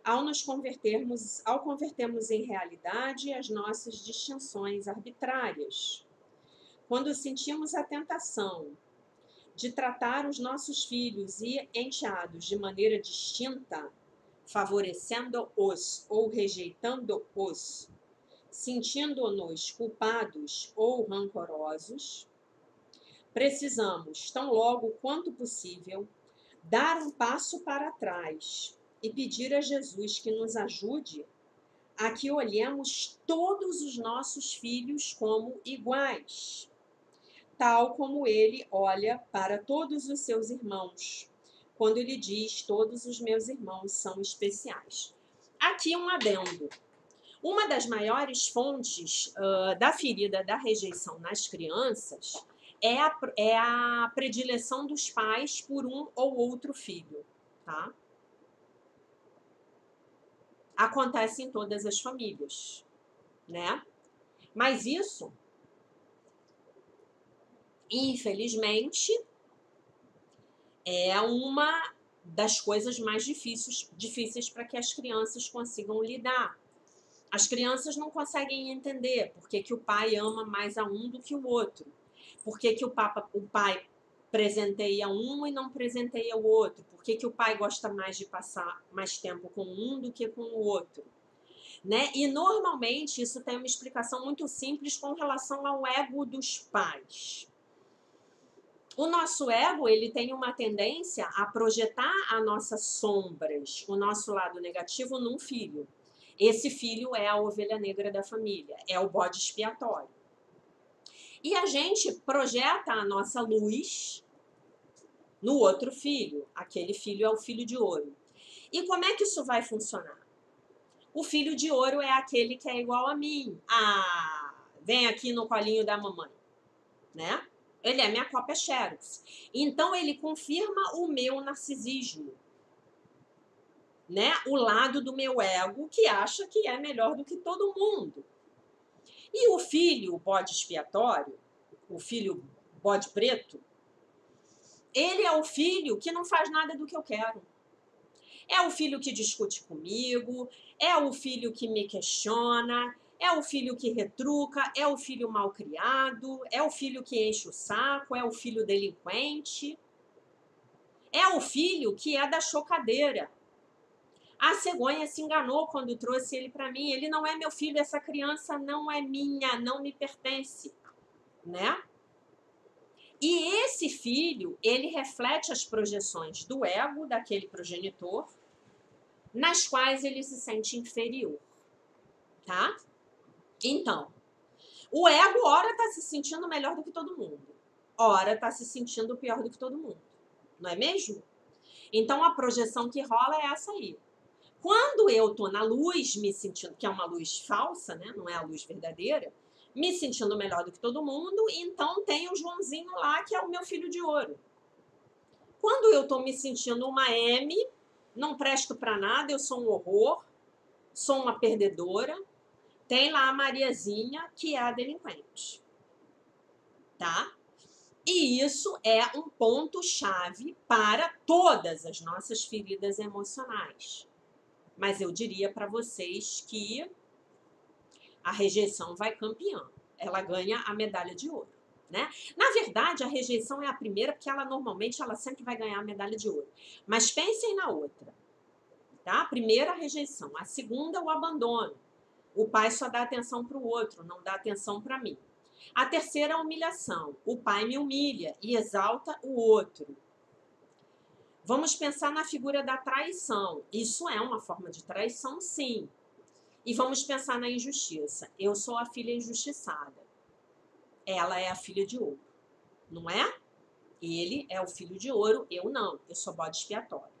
ao convertermos em realidade as nossas distinções arbitrárias. Quando sentimos a tentação de tratar os nossos filhos e enteados de maneira distinta, favorecendo-os ou rejeitando-os, sentindo-nos culpados ou rancorosos, precisamos, tão logo quanto possível, dar um passo para trás e pedir a Jesus que nos ajude a que olhemos todos os nossos filhos como iguais, tal como ele olha para todos os seus irmãos, quando ele diz: todos os meus irmãos são especiais. Aqui um adendo. Uma das maiores fontes da ferida da rejeição nas crianças é a predileção dos pais por um ou outro filho, tá? Acontece em todas as famílias, né? Mas isso, infelizmente, é uma das coisas mais difíceis para que as crianças consigam lidar. As crianças não conseguem entender por que o pai ama mais a um do que o outro. Por que o pai presenteia um e não presenteia o outro? Por que o pai gosta mais de passar mais tempo com um do que com o outro? Né? E normalmente isso tem uma explicação muito simples com relação ao ego dos pais. O nosso ego, ele tem uma tendência a projetar as nossas sombras, o nosso lado negativo num filho. Esse filho é a ovelha negra da família, é o bode expiatório. E a gente projeta a nossa luz no outro filho. Aquele filho é o filho de ouro. E como é que isso vai funcionar? O filho de ouro é aquele que é igual a mim. Ah, vem aqui no colinho da mamãe, né? Ele é minha cópia Xerox. Então, ele confirma o meu narcisismo, né? O lado do meu ego que acha que é melhor do que todo mundo. E o filho bode expiatório, o filho bode preto, ele é o filho que não faz nada do que eu quero. É o filho que discute comigo, é o filho que me questiona, é o filho que retruca, é o filho mal criado, é o filho que enche o saco, é o filho delinquente. É o filho que é da chocadeira. A cegonha se enganou quando trouxe ele para mim. Ele não é meu filho, essa criança não é minha, não me pertence, né? E esse filho, ele reflete as projeções do ego daquele progenitor, nas quais ele se sente inferior, tá? Então, o ego, ora, está se sentindo melhor do que todo mundo, ora, está se sentindo pior do que todo mundo, não é mesmo? Então, a projeção que rola é essa aí. Quando eu tô na luz, me sentindo, que é uma luz falsa, né? Não é a luz verdadeira, me sentindo melhor do que todo mundo, então tem o Joãozinho lá, que é o meu filho de ouro. Quando eu tô me sentindo uma M, não presto para nada, eu sou um horror, sou uma perdedora, tem lá a Mariazinha, que é a delinquente, tá? E isso é um ponto-chave para todas as nossas feridas emocionais. Mas eu diria para vocês que a rejeição vai campeã. Ela ganha a medalha de ouro, né? Na verdade, a rejeição é a primeira, porque ela sempre vai ganhar a medalha de ouro. Mas pensem na outra, tá? A primeira, a rejeição. A segunda, o abandono. O pai só dá atenção para o outro, não dá atenção para mim. A terceira, a humilhação. O pai me humilha e exalta o outro. Vamos pensar na figura da traição. Isso é uma forma de traição, sim. E vamos pensar na injustiça. Eu sou a filha injustiçada. Ela é a filha de ouro, não é? Ele é o filho de ouro, eu não. Eu sou bode expiatório,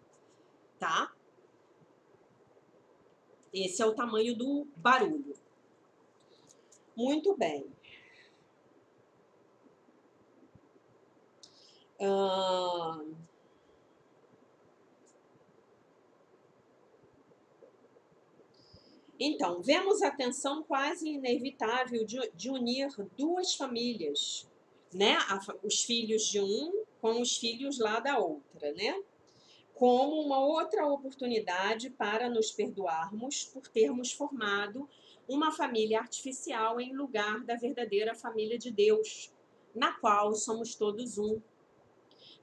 tá? Esse é o tamanho do barulho. Muito bem. Então, vemos a tensão quase inevitável de unir duas famílias, né? Os filhos de um com os filhos lá da outra, né? Como uma outra oportunidade para nos perdoarmos por termos formado uma família artificial em lugar da verdadeira família de Deus, na qual somos todos um.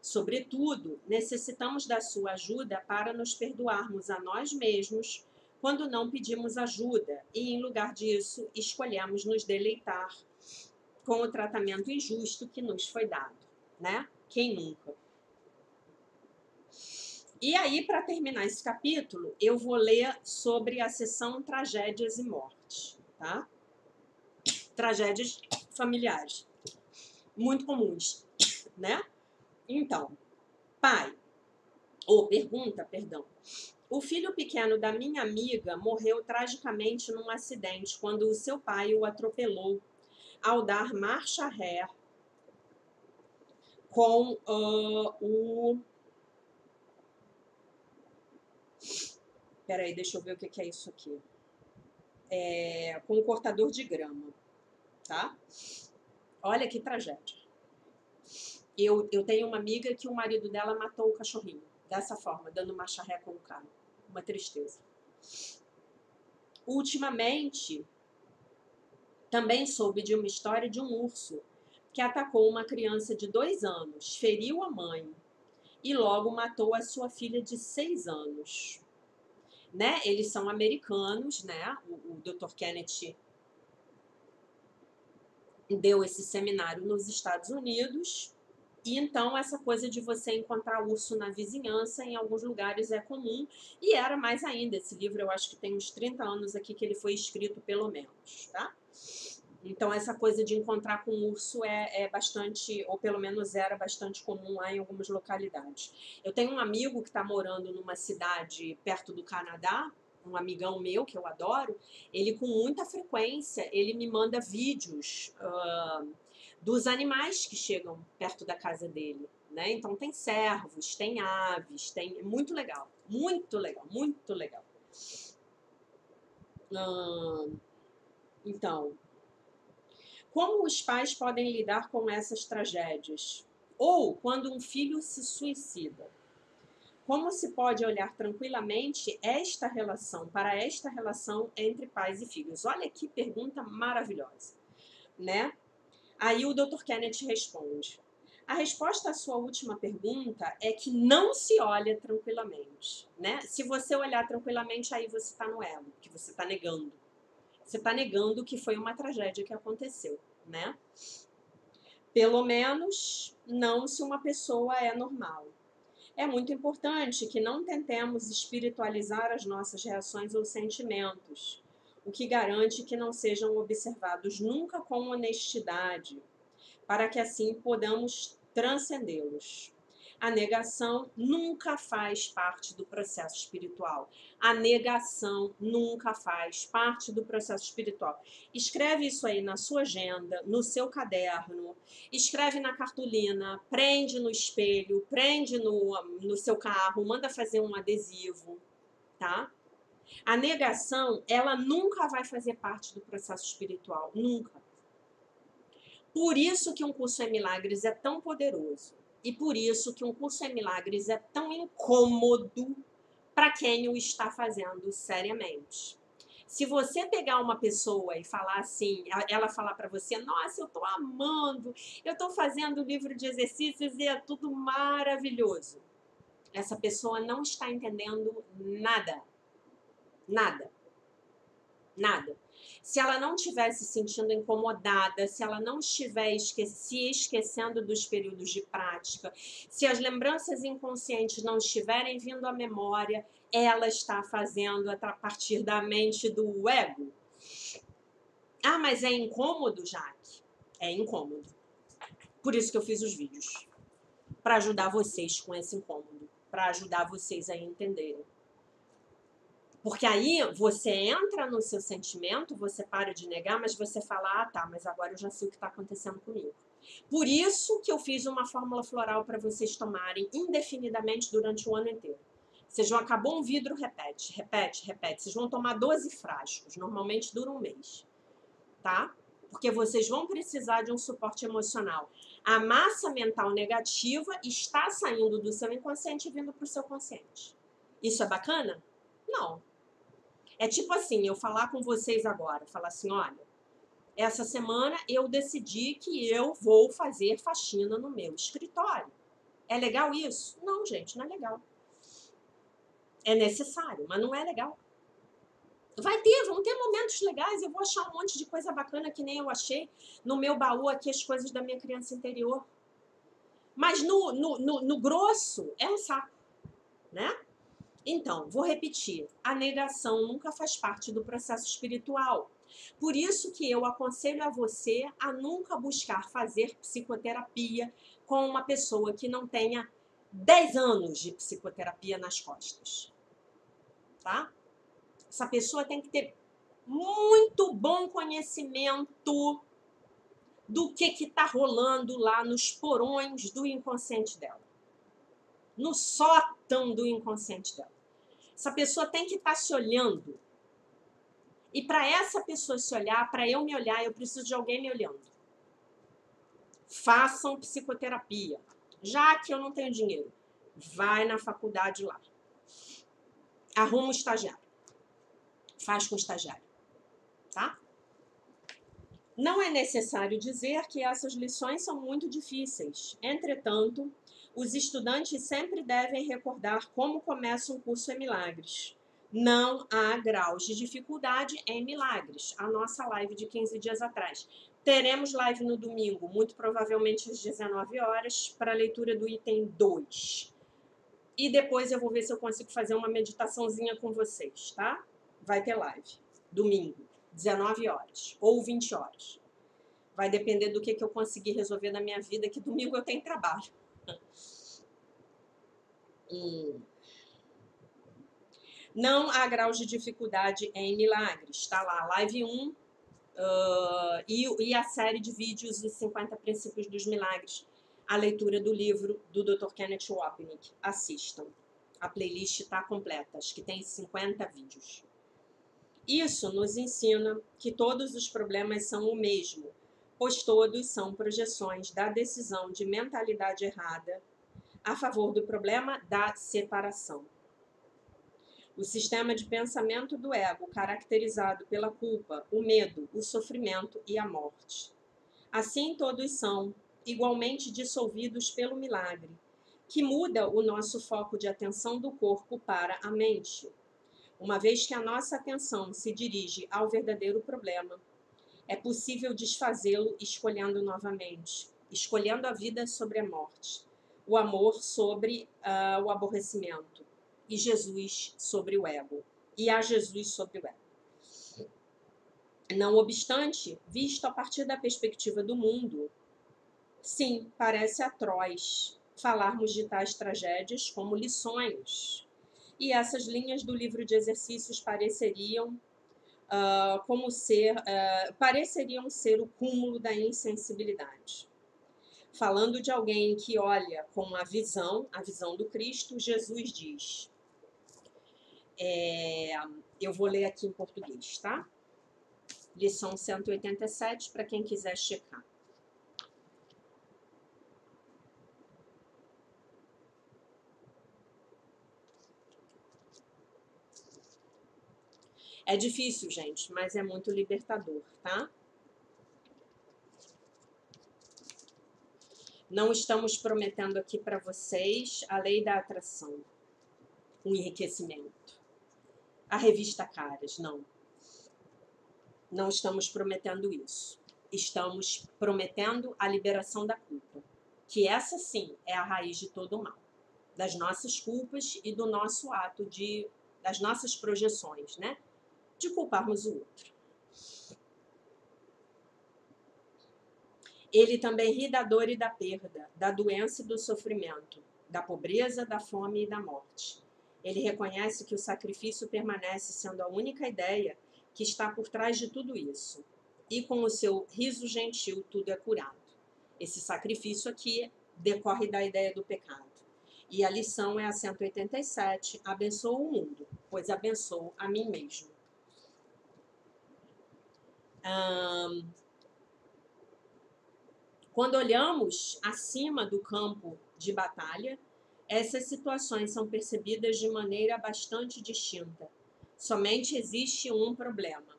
Sobretudo, necessitamos da sua ajuda para nos perdoarmos a nós mesmos quando não pedimos ajuda e, em lugar disso, escolhemos nos deleitar com o tratamento injusto que nos foi dado, né? Quem nunca? E aí, para terminar esse capítulo, eu vou ler sobre a seção Tragédias e Mortes, tá? Tragédias familiares, muito comuns, né? Então, pergunta, perdão. O filho pequeno da minha amiga morreu tragicamente num acidente quando o seu pai o atropelou ao dar marcha ré com o... Peraí, deixa eu ver o que é isso aqui. Com o cortador de grama, tá? Olha que tragédia. Eu tenho uma amiga que o marido dela matou o cachorrinho, dessa forma, dando marcha ré com o carro. Uma tristeza. Ultimamente, também soube de uma história de um urso que atacou uma criança de 2 anos, feriu a mãe e logo matou a sua filha de 6 anos. Né? Eles são americanos, né? O Dr. Kenneth deu esse seminário nos Estados Unidos. E então essa coisa de você encontrar urso na vizinhança, em alguns lugares é comum, e era mais ainda. Esse livro eu acho que tem uns 30 anos aqui que ele foi escrito, pelo menos, tá? Então essa coisa de encontrar com urso é bastante, ou pelo menos era bastante comum lá em algumas localidades. Eu tenho um amigo que está morando numa cidade perto do Canadá, um amigão meu que eu adoro, ele com muita frequência, ele me manda vídeos dos animais que chegam perto da casa dele, né? Então tem cervos, tem aves, tem... Muito legal, muito legal, muito legal. Então, como os pais podem lidar com essas tragédias? Ou quando um filho se suicida? Como se pode olhar tranquilamente para esta relação entre pais e filhos? Olha que pergunta maravilhosa, né? Aí o Dr. Kenneth responde. A resposta à sua última pergunta é que não se olha tranquilamente, né? Se você olhar tranquilamente, aí você está no elo, que você está negando. Você está negando que foi uma tragédia que aconteceu, né? Pelo menos não se uma pessoa é normal. É muito importante que não tentemos espiritualizar as nossas reações ou sentimentos, o que garante que não sejam observados nunca com honestidade, para que assim podamos transcendê-los. A negação nunca faz parte do processo espiritual. A negação nunca faz parte do processo espiritual. Escreve isso aí na sua agenda, no seu caderno, escreve na cartolina, prende no espelho, prende no seu carro, manda fazer um adesivo, tá? A negação, ela nunca vai fazer parte do processo espiritual, nunca. Por isso que um curso em milagres é tão poderoso. E por isso que um curso em milagres é tão incômodo para quem o está fazendo seriamente. Se você pegar uma pessoa e falar assim, ela falar para você, nossa, eu estou amando, eu estou fazendo livro de exercícios e é tudo maravilhoso. Essa pessoa não está entendendo nada. Nada. Nada. Se ela não estiver se sentindo incomodada, se ela não estiver se esquecendo dos períodos de prática, se as lembranças inconscientes não estiverem vindo à memória, ela está fazendo a partir da mente do ego. Ah, mas é incômodo, Jaque? É incômodo. Por isso que eu fiz os vídeos. Para ajudar vocês com esse incômodo. Para ajudar vocês a entenderem. Porque aí você entra no seu sentimento, você para de negar, mas você fala, ah, tá, mas agora eu já sei o que está acontecendo comigo. Por isso que eu fiz uma fórmula floral para vocês tomarem indefinidamente durante o ano inteiro. Vocês vão, acabou um vidro, repete, repete, repete. Vocês vão tomar 12 frascos, normalmente dura um mês, tá? Porque vocês vão precisar de um suporte emocional. A massa mental negativa está saindo do seu inconsciente e vindo para o seu consciente. Isso é bacana? Não. É tipo assim, eu falar com vocês agora, falar assim, olha, essa semana eu decidi que eu vou fazer faxina no meu escritório. É legal isso? Não, gente, não é legal. É necessário, mas não é legal. Vão ter momentos legais, eu vou achar um monte de coisa bacana que nem eu achei no meu baú aqui, as coisas da minha criança interior. Mas no grosso, é um saco, né? Então, vou repetir, a negação nunca faz parte do processo espiritual. Por isso que eu aconselho a você a nunca buscar fazer psicoterapia com uma pessoa que não tenha 10 anos de psicoterapia nas costas, tá? Essa pessoa tem que ter muito bom conhecimento do que está rolando lá nos porões do inconsciente dela, no sótão do inconsciente dela. Essa pessoa tem que estar se olhando. E para essa pessoa se olhar, para eu me olhar, eu preciso de alguém me olhando. Façam psicoterapia. Já que eu não tenho dinheiro, vai na faculdade lá. Arruma um estagiário. Faz com o estagiário. Tá? Não é necessário dizer que essas lições são muito difíceis. Entretanto, os estudantes sempre devem recordar como começa um curso em milagres. Não há graus de dificuldade em milagres. A nossa live de 15 dias atrás. Teremos live no domingo, muito provavelmente às 19 horas, para a leitura do item 2. E depois eu vou ver se eu consigo fazer uma meditaçãozinha com vocês, tá? Vai ter live. Domingo, 19 horas ou 20 horas. Vai depender do que eu conseguir resolver na minha vida, que domingo eu tenho trabalho. Não há graus de dificuldade em milagres. Tá lá, live 1 e a série de vídeos Os 50 Princípios dos Milagres. A leitura do livro do Dr. Kenneth Wapnick. Assistam. A playlist está completa, acho que tem 50 vídeos. Isso nos ensina que todos os problemas são o mesmo, pois todos são projeções da decisão de mentalidade errada a favor do problema da separação. O sistema de pensamento do ego, caracterizado pela culpa, o medo, o sofrimento e a morte. Assim, todos são igualmente dissolvidos pelo milagre, que muda o nosso foco de atenção do corpo para a mente. Uma vez que a nossa atenção se dirige ao verdadeiro problema, é possível desfazê-lo escolhendo novamente, escolhendo a vida sobre a morte, o amor sobre o aborrecimento e Jesus sobre o ego, e a Jesus sobre o ego. Não obstante, visto a partir da perspectiva do mundo, sim, parece atroz falarmos de tais tragédias como lições. E essas linhas do livro de exercícios pareceriam ser o cúmulo da insensibilidade. Falando de alguém que olha com a visão do Cristo, Jesus diz, eu vou ler aqui em português, tá? Lição 187, para quem quiser checar. É difícil, gente, mas é muito libertador, tá? Não estamos prometendo aqui para vocês a lei da atração, o enriquecimento, a revista Caras, não. Não estamos prometendo isso. Estamos prometendo a liberação da culpa, que essa sim é a raiz de todo o mal, das nossas culpas e do nosso ato das nossas projeções, né? De culparmos o outro. Ele também ri da dor e da perda, da doença e do sofrimento, da pobreza, da fome e da morte. Ele reconhece que o sacrifício permanece sendo a única ideia que está por trás de tudo isso. E com o seu riso gentil, tudo é curado. Esse sacrifício aqui decorre da ideia do pecado. E a lição é a 187, abençoo o mundo, pois abençoo a mim mesmo. Quando olhamos acima do campo de batalha, essas situações são percebidas de maneira bastante distinta. Somente existe um problema: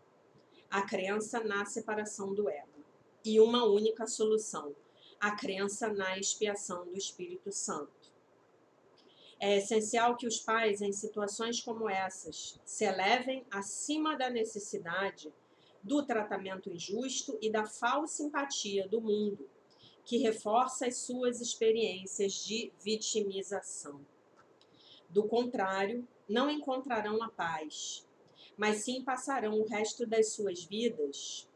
a crença na separação do ego. E uma única solução: a crença na expiação do Espírito Santo. É essencial que os pais, em situações como essas, se elevem acima da necessidade do tratamento injusto e da falsa empatia do mundo, que reforça as suas experiências de vitimização. Do contrário, não encontrarão a paz, mas sim passarão o resto das suas vidas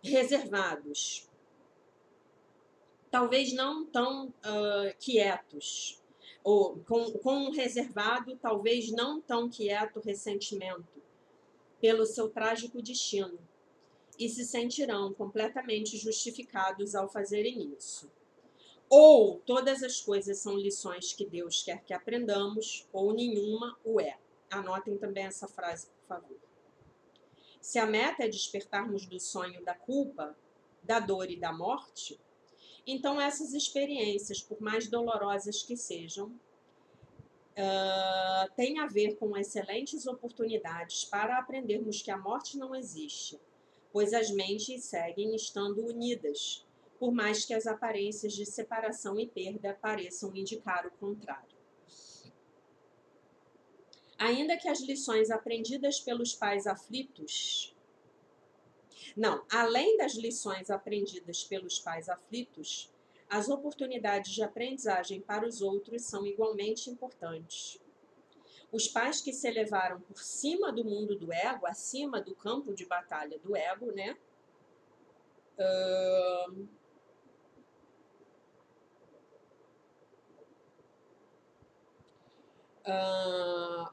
reservados, talvez não tão quietos, ou com um reservado, talvez não tão quieto ressentimento pelo seu trágico destino, e se sentirão completamente justificados ao fazerem isso. Ou todas as coisas são lições que Deus quer que aprendamos, ou nenhuma o é. Anotem também essa frase, por favor. Se a meta é despertarmos do sonho da culpa, da dor e da morte, então essas experiências, por mais dolorosas que sejam, têm a ver com excelentes oportunidades para aprendermos que a morte não existe, pois as mentes seguem estando unidas, por mais que as aparências de separação e perda pareçam indicar o contrário. Ainda que as lições aprendidas pelos pais aflitos... Não, além das lições aprendidas pelos pais aflitos, as oportunidades de aprendizagem para os outros são igualmente importantes. Os pais que se elevaram por cima do mundo do ego, acima do campo de batalha do ego, né?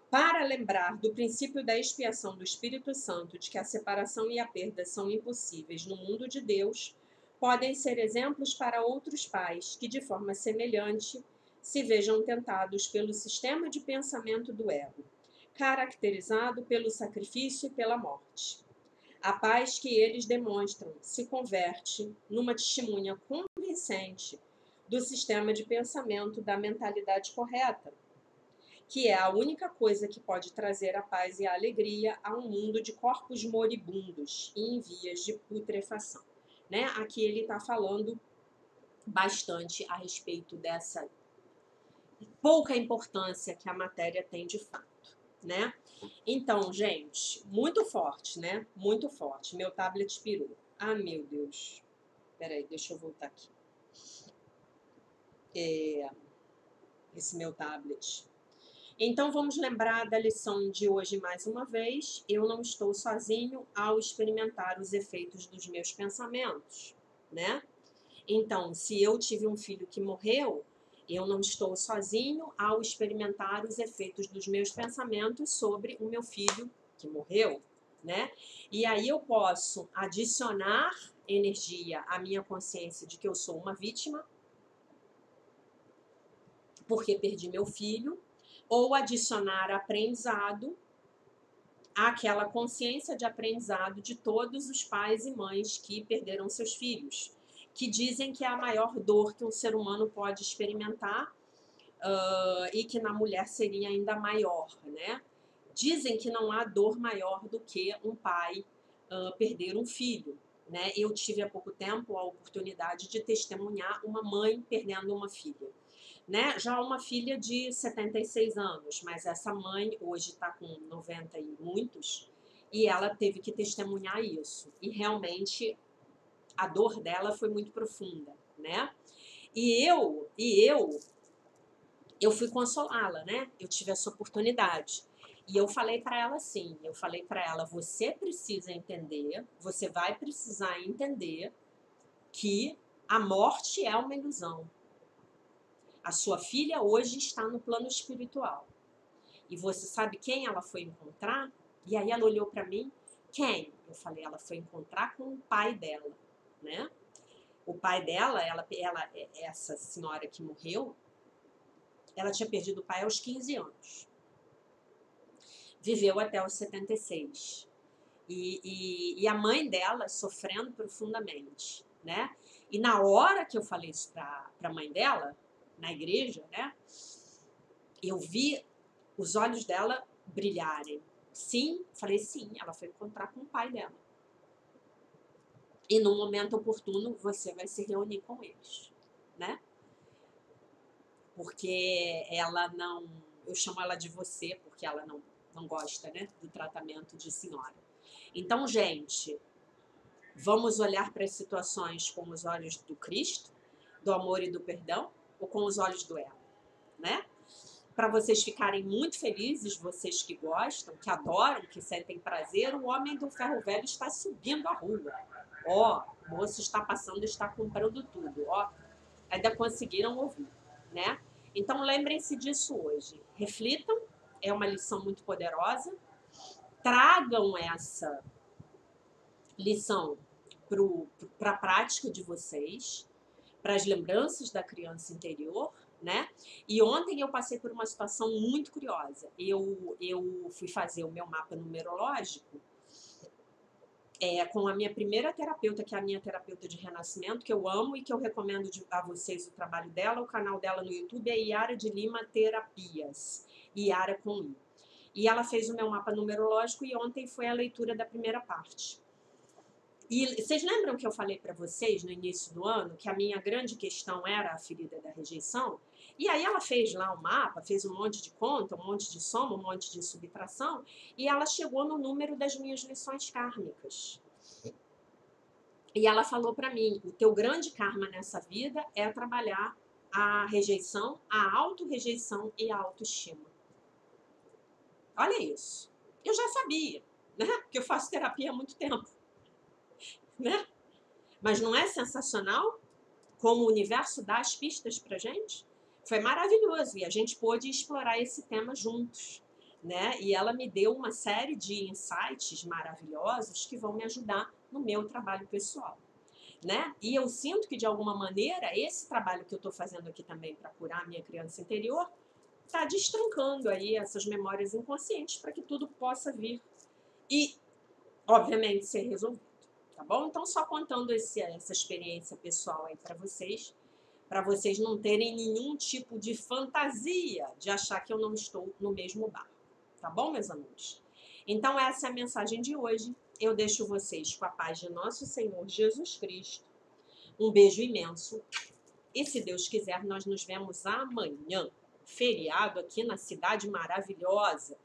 Para lembrar do princípio da expiação do Espírito Santo, de que a separação e a perda são impossíveis no mundo de Deus, podem ser exemplos para outros pais que, de forma semelhante, se vejam tentados pelo sistema de pensamento do ego, caracterizado pelo sacrifício e pela morte. A paz que eles demonstram se converte numa testemunha convincente do sistema de pensamento da mentalidade correta, que é a única coisa que pode trazer a paz e a alegria a um mundo de corpos moribundos e em vias de putrefação. Né? Aqui ele está falando bastante a respeito dessa pouca importância que a matéria tem de fato, né? Então, gente, muito forte, né? Muito forte. Meu tablet pirou. Ah, meu Deus. Peraí, deixa eu voltar aqui. Esse meu tablet. Então, vamos lembrar da lição de hoje mais uma vez. Eu não estou sozinho ao experimentar os efeitos dos meus pensamentos, né? Então, se eu tive um filho que morreu, eu não estou sozinho ao experimentar os efeitos dos meus pensamentos sobre o meu filho que morreu, né? E aí eu posso adicionar energia à minha consciência de que eu sou uma vítima, porque perdi meu filho, ou adicionar aprendizado àquela consciência de aprendizado de todos os pais e mães que perderam seus filhos, que dizem que é a maior dor que um ser humano pode experimentar, e que na mulher seria ainda maior, né? Dizem que não há dor maior do que um pai perder um filho, né? Eu tive há pouco tempo a oportunidade de testemunhar uma mãe perdendo uma filha. Né? Já uma filha de 76 anos, mas essa mãe hoje está com 90 e muitos, e ela teve que testemunhar isso. E realmente a dor dela foi muito profunda, né? E eu fui consolá-la, né? Eu tive essa oportunidade. E eu falei para ela assim, você precisa entender, você vai precisar entender que A morte é uma ilusão. A sua filha hoje está no plano espiritual. E você sabe quem ela foi encontrar? E aí ela olhou para mim, quem? Eu falei, ela foi encontrar com o pai dela, né? O pai dela, essa senhora que morreu, ela tinha perdido o pai aos 15 anos. Viveu até os 76. E a mãe dela sofrendo profundamente, né? E na hora que eu falei isso para a mãe dela, na igreja, né? Eu vi os olhos dela brilharem. Sim, falei sim, ela foi encontrar com o pai dela. E no momento oportuno você vai se reunir com eles, né? Porque ela não... Eu chamo ela de você, porque ela não gosta, né? Do tratamento de senhora. Então, gente, vamos olhar para as situações com os olhos do Cristo, do amor e do perdão, ou com os olhos do ego, né? Para vocês ficarem muito felizes, vocês que gostam, que adoram, que sentem prazer, o homem do ferro velho está subindo a rua. Ó, o moço está passando, está comprando tudo, ó. Ainda conseguiram ouvir, né? Então lembrem-se disso hoje. Reflitam, é uma lição muito poderosa. Tragam essa lição para a prática de vocês, para as lembranças da criança interior, né? E ontem eu passei por uma situação muito curiosa. Eu fui fazer o meu mapa numerológico com a minha primeira terapeuta, que é a minha terapeuta de renascimento, que eu amo e que eu recomendo a vocês o trabalho dela. O canal dela no YouTube é Yara de Lima Terapias, Yara com I. E ela fez o meu mapa numerológico e ontem foi a leitura da primeira parte. E vocês lembram que eu falei para vocês no início do ano que a minha grande questão era a ferida da rejeição? E aí ela fez lá o mapa, fez um monte de conta, um monte de soma, um monte de subtração, e ela chegou no número das minhas lições kármicas. E ela falou para mim, o teu grande karma nessa vida é trabalhar a rejeição, a auto-rejeição e a autoestima. Olha isso. Eu já sabia, né? Porque eu faço terapia há muito tempo. Né? Mas não é sensacional como o universo dá as pistas pra gente? Foi maravilhoso e a gente pôde explorar esse tema juntos, né? E ela me deu uma série de insights maravilhosos que vão me ajudar no meu trabalho pessoal, né? E eu sinto que de alguma maneira esse trabalho que eu tô fazendo aqui também para curar a minha criança interior tá destrancando aí essas memórias inconscientes para que tudo possa vir e, obviamente, ser resolvido. Tá bom? Então, só contando essa experiência pessoal aí para vocês não terem nenhum tipo de fantasia de achar que eu não estou no mesmo barco. Tá bom, meus amores? Então, essa é a mensagem de hoje. Eu deixo vocês com a paz de nosso Senhor Jesus Cristo. Um beijo imenso. E, se Deus quiser, nós nos vemos amanhã. Feriado aqui na cidade maravilhosa.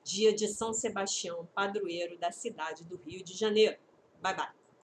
Dia de São Sebastião, padroeiro da cidade do Rio de Janeiro. Bye, bye.